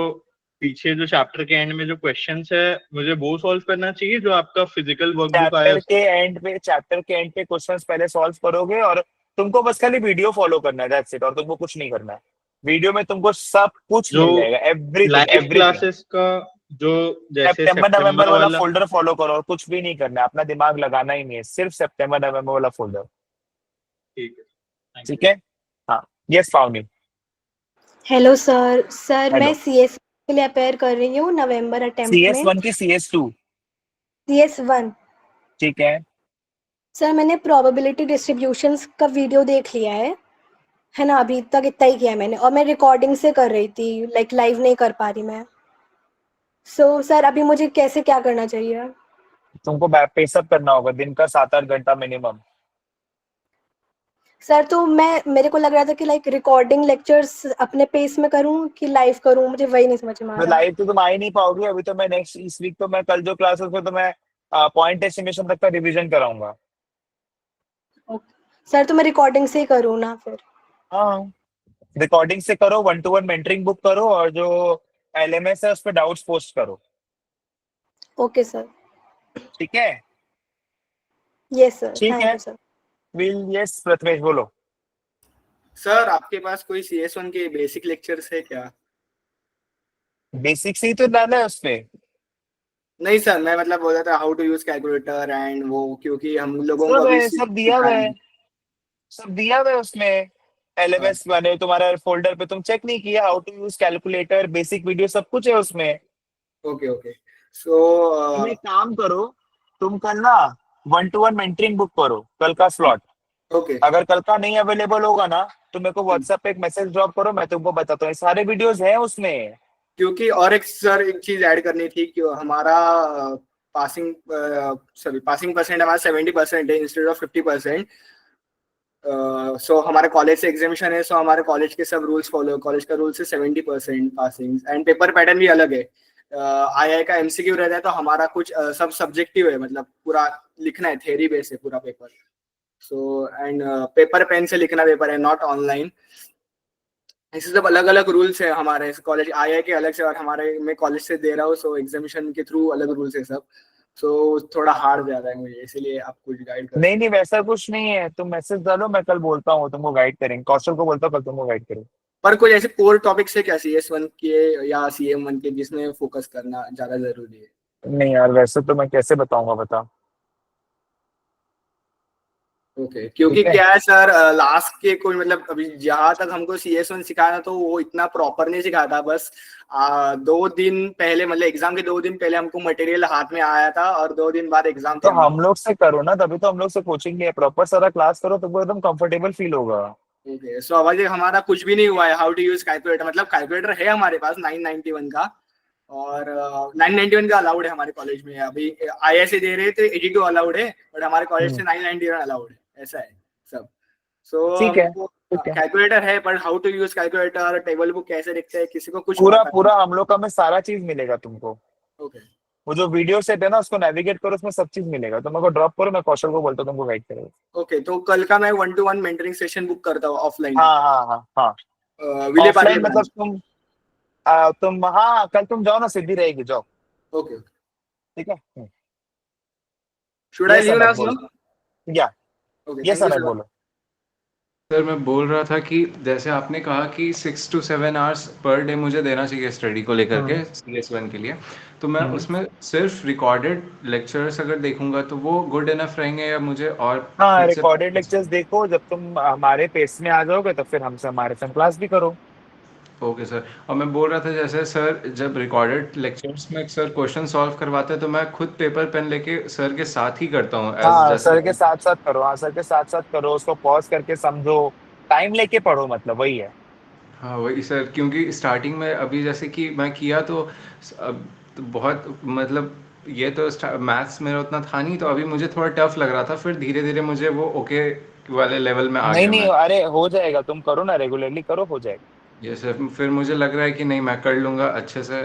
O: पीछे जो चैप्टर के एंड में जो क्वेश्चंस है, मुझे वो सॉल्व करना चाहिए जो आपका फिजिकल वर्कबुक आया
A: चैप्टर के एंड पे क्वेश्चंस पहले सॉल्व करोगे, और तुमको बस खाली वीडियो फॉलो करना है, दैट्स इट। और तुमको कुछ नहीं करना है। वीडियो में तुमको सब कुछ
O: जो
A: मिल जाएगा, एवरीथिंग
O: लाइव
A: एवरीथिंग।
O: क्लासेस का, जो जैसे
A: सितंबर नवंबर
O: सितंबर
A: वाला
O: वाला।
A: फोल्डर फॉलो करो, और कुछ भी नहीं करना है, अपना दिमाग लगाना ही नहीं है, सिर्फ सितंबर नवंबर वाला फोल्डर।
O: ठीक है, थैंक
A: ठीक
O: यू।
A: है। हाँ, यस पावनी।
P: Hello sir. सर मैं
A: हेलो।
P: सीएस के लिए अपेयर कर रही हूँ नवंबर अटेम्प्ट में।
A: CS1 की CS2।
P: CS1।
A: ठीक है।
P: सर मैंने प्रोबेबिलिटी डिस्ट्रीब्यूशंस का वीडियो देख लिया है ना, अभी तक इतना ही किया है मैंने, और मैं रिकॉर्डिंग से कर रही थी, लाइक लाइव नहीं कर पा रही मैं। सर अभी मुझे कैसे क्या करना चाहिए?
A: तुमको पेसअप करना होगा, दिन का 7-8 घंटा मिनिमम।
P: सर तो मेरे को लग रहा था कि लाइक रिकॉर्डिंग लेक्चर्स अपने पेस में करूं कि लाइव करूं, मुझे वही नहीं समझ में आ
A: तो
P: रहा।
A: लाइव तो तुम आ ही नहीं पाओगे। अभी तो मैं नेक्स्ट इस वीक तो मैं कल जो क्लासेस में तो मैं पॉइंट एस्टिमेशन तक का रिवीजन कराऊंगा।
P: सर तो मैं रिकॉर्डिंग से ही करूँ ना फिर?
A: हाँ, रिकॉर्डिंग से करो, 1-to-1 मेंटरिंग बुक करो, और जो LMS है उस पर डाउट्स पोस्ट करो।
P: Okay sir.
A: ठीक है।
P: यस सर,
A: ठीक
P: थैंक
A: है।
P: You sir.
A: यस प्रथमेश बोलो।
K: सर आपके पास कोई CS1 के बेसिक लेक्चर्स है क्या?
A: बेसिक से ही तो डाला है उसपे।
K: नहीं सर, मैं मतलब बोल रहा था how to use calculator and वो, क्योंकि हम लोगों को
A: सब
K: अभी
A: है, सब दिया हुआ है, सब दिया हुआ है उसमें। LMS वाले तुम्हारा फोल्डर पे तुम चेक नहीं किया? How to use calculator, basic video, सब कुछ है उसमें।
K: Okay okay. सो
A: तुम एक काम करो, तुम कल ना 1-to-1 मेंटरिंग बुक करो कल का स्लॉट।
K: ओके
A: अगर कल का नहीं अवेलेबल होगा ना तो मेरे को व्हाट्सएप पे एक मैसेज ड्रॉप करो, मैं तुमको बताता हूँ, सारे वीडियोस हैं उसमें।
K: क्योंकि और एक सर एक चीज ऐड करनी थी कि हमारा पासिंग परसेंट हमारा 70% है इंस्टेड ऑफ 50%। सो हमारे कॉलेज से एग्जामिशन है, सो हमारे कॉलेज के सब रूल्स फॉलो, कॉलेज का रूल से 70% पासिंग एंड पेपर पैटर्न भी अलग है। आई का एमसीक्यू रहता है तो हमारा कुछ सब सब्जेक्टिव है, मतलब पूरा लिखना है, थ्योरी बेस है पूरा paper. So and paper pen से लिखना पेपर है, नॉट ऑनलाइन। ऐसे सब अलग अलग रूल्स है हमारे कॉलेज, आई के अलग से और हमारे मैं कॉलेज से दे रहा हूँ, सो एग्जामिशन के थ्रू अलग रूल्स है सब। सो थोड़ा हार्ड ज्यादा है मुझे, इसलिए आप कुछ गाइड कर।
A: नहीं वैसा कुछ नहीं है, तुम मैसेज डालो, मैं कल बोलता हूँ तुमको गाइड करेंगे, कौशल को बोलता हूँ कल तुमको गाइड करें।
K: पर कोई ऐसे कोर टॉपिक्स है क्या CS1 के या CM1 के जिसमें फोकस करना ज्यादा जरूरी है?
A: नहीं यार वैसे तो मैं कैसे बताऊंगा, बता।
K: ओके क्योंकि क्या है सर, लास्ट के कोई मतलब अभी जहाँ तक हमको CS1 सिखाया था तो वो इतना प्रॉपर नहीं सिखाया था। बस 2 दिन पहले, मतलब एग्जाम के 2 दिन पहले हमको मटेरियल हाथ में आया था और 2 दिन बाद एग्जाम
A: तो हम लोग से करो ना, तभी तो हम लोग से कोचिंग लिया, प्रॉपर सारा क्लास करो तो एकदम कंफर्टेबल फील होगा।
K: ओके सो अभी हमारा कुछ भी नहीं हुआ है हाउ टू यूज कैलकुलेटर। मतलब कैलकुलेटर है हमारे पास 991 का, और 991 का अलाउड है हमारे कॉलेज में। अभी ISA दे रहे थे 82 अलाउड है, बट हमारे कॉलेज से 991 अलाउड है, ऐसा है सब। सो
A: ठीक है,
K: कैलकुलेटर है, पर how to use calculator, table book कैसे दिखता है, किसी को कुछ
A: पूरा हम लोग का में सारा चीज मिलेगा तुमको।
K: ओके
A: वो जो वीडियो सेट है ना उसको नेविगेट करो, उसमें सब चीज मिलेगा, तुम मेरे को ड्रॉप करो, मैं कौशल को बोलता हूँ तुमको गाइड करेगा।
K: ओके तो कल का मैं 1-to-1 मेंटरिंग सेशन बुक करता हूँ ऑफलाइन।
A: हाँ
K: विले पार्ले
A: मतलब तुम हाँ कल तुम जाओ ना, सिद्धि रहेगी, जाओ।
K: ओके
A: ठीक है।
K: Should I leave now sir?
A: या
K: ओके
A: यस सर, बोलो।
E: सर मैं बोल रहा था कि जैसे आपने कहा कि 6 to 7 आवर्स पर डे मुझे देना चाहिए स्टडी को लेकर के CS1 के लिए, तो मैं उसमें सिर्फ रिकॉर्डेड लेक्चर्स अगर देखूंगा तो वो गुड इनफ रहेंगे या मुझे और
A: हाँ
E: खुद से
A: रिकॉर्डेड लेक्चर्स देखो, जब तुम हमारे पेस में आ जाओगे तो फिर हमसे हमारे संग क्लास भी करो।
E: Okay sir. और मैं बोल रहा था जैसे सर जब रिकॉर्डेड लेक्चर्स में सर क्वेश्चन सॉल्व करवाते हैं तो मैं खुद पेपर पेन लेके सर के साथ ही करता हूँ
A: हाँ
E: जैसे
A: सर के साथ साथ करो, हाँ सर के साथ साथ करो, उसको पॉज करके समझो, टाइम लेके पढ़ो, मतलब वही है।
E: हाँ वही सर, क्योंकि स्टार्टिंग में अभी जैसे कि मैं किया तो अब तो बहुत मतलब ये तो मैथ्स मेरा उतना था नहीं, तो अभी मुझे थोड़ा टफ लग रहा था, फिर धीरे धीरे मुझे वो ओके वाले लेवल में आ
A: नहीं
E: गया मैं।
A: अरे हो जाएगा, तुम करो ना, रेगुलरली करो, हो जाएगा।
E: ये सर फिर मुझे लग रहा है कि नहीं मैं कर लूँगा अच्छे से।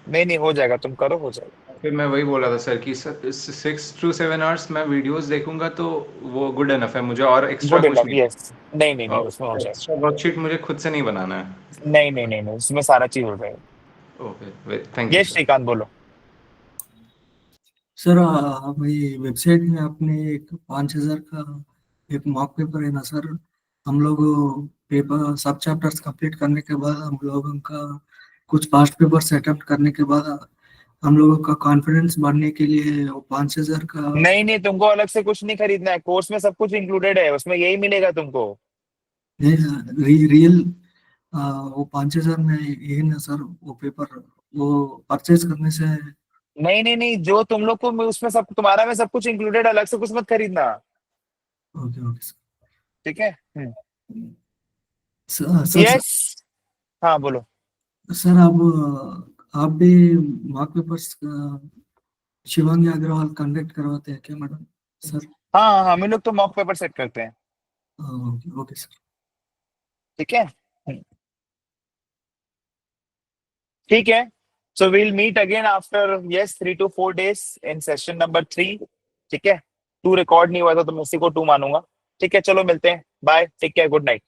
A: नहीं हो जाएगा, तुम करो, हो जाएगा।
E: फिर मैं वही बोला था सर कि 6 to 7 आवर्स मैं वीडियोस देखूंगा तो वो गुड इनफ है मुझे, और एक्स्ट्रा
A: गुड
E: कुछ
A: इनफ,
E: नहीं।
A: यस। नहीं
E: और
A: उसमें हो जाएगा।
E: एक्स्ट्रा वर्कशीट मुझे खुद से नहीं बनाना है।
A: नहीं उसमें सारा चीज हो जाएगा।
E: ओके थैंक यू
A: ये
E: सर।
A: श्रीकांत बोलो।
M: सर हमारी वेबसाइट में आपने एक 5,000 का एक मॉक पेपर है ना सर, हम लोग पेपर सब चैप्टर्स कंप्लीट करने के बाद हम लोगों का कुछ पास्ट पेपर सेटअप करने के बाद हम लोगों का कॉन्फिडेंस बढ़ने के लिए वो 5,000 का।
A: नहीं तुमको अलग से कुछ नहीं खरीदना है, कोर्स में सब कुछ इंक्लूडेड है, उसमें यही मिलेगा तुमको।
M: नहीं रियल वो 5,000 में यही ना सर, वो पेपर वो परचेज करने से।
A: नहीं जो तुम लोग को उसमें सब तुम्हारा में सब कुछ इंक्लूडेड, अलग से कुछ मत खरीदना।
M: Okay sir.
A: ठीक है।
M: सर
A: यस हाँ बोलो।
M: सर आप भी mock papers Shivangi Agarwal conduct करवाते हैं क्या मैडम सर?
A: हाँ हम लोग तो मॉक पेपर सेट करते हैं।
M: Okay sir.
A: ठीक है। ठीक है, so we'll meet again after 3 to 4 days in session number 3। ठीक है, 2 रिकॉर्ड नहीं हुआ था तो मैं उसी को 2 मानूंगा। ठीक है चलो मिलते हैं, bye, take care, good night.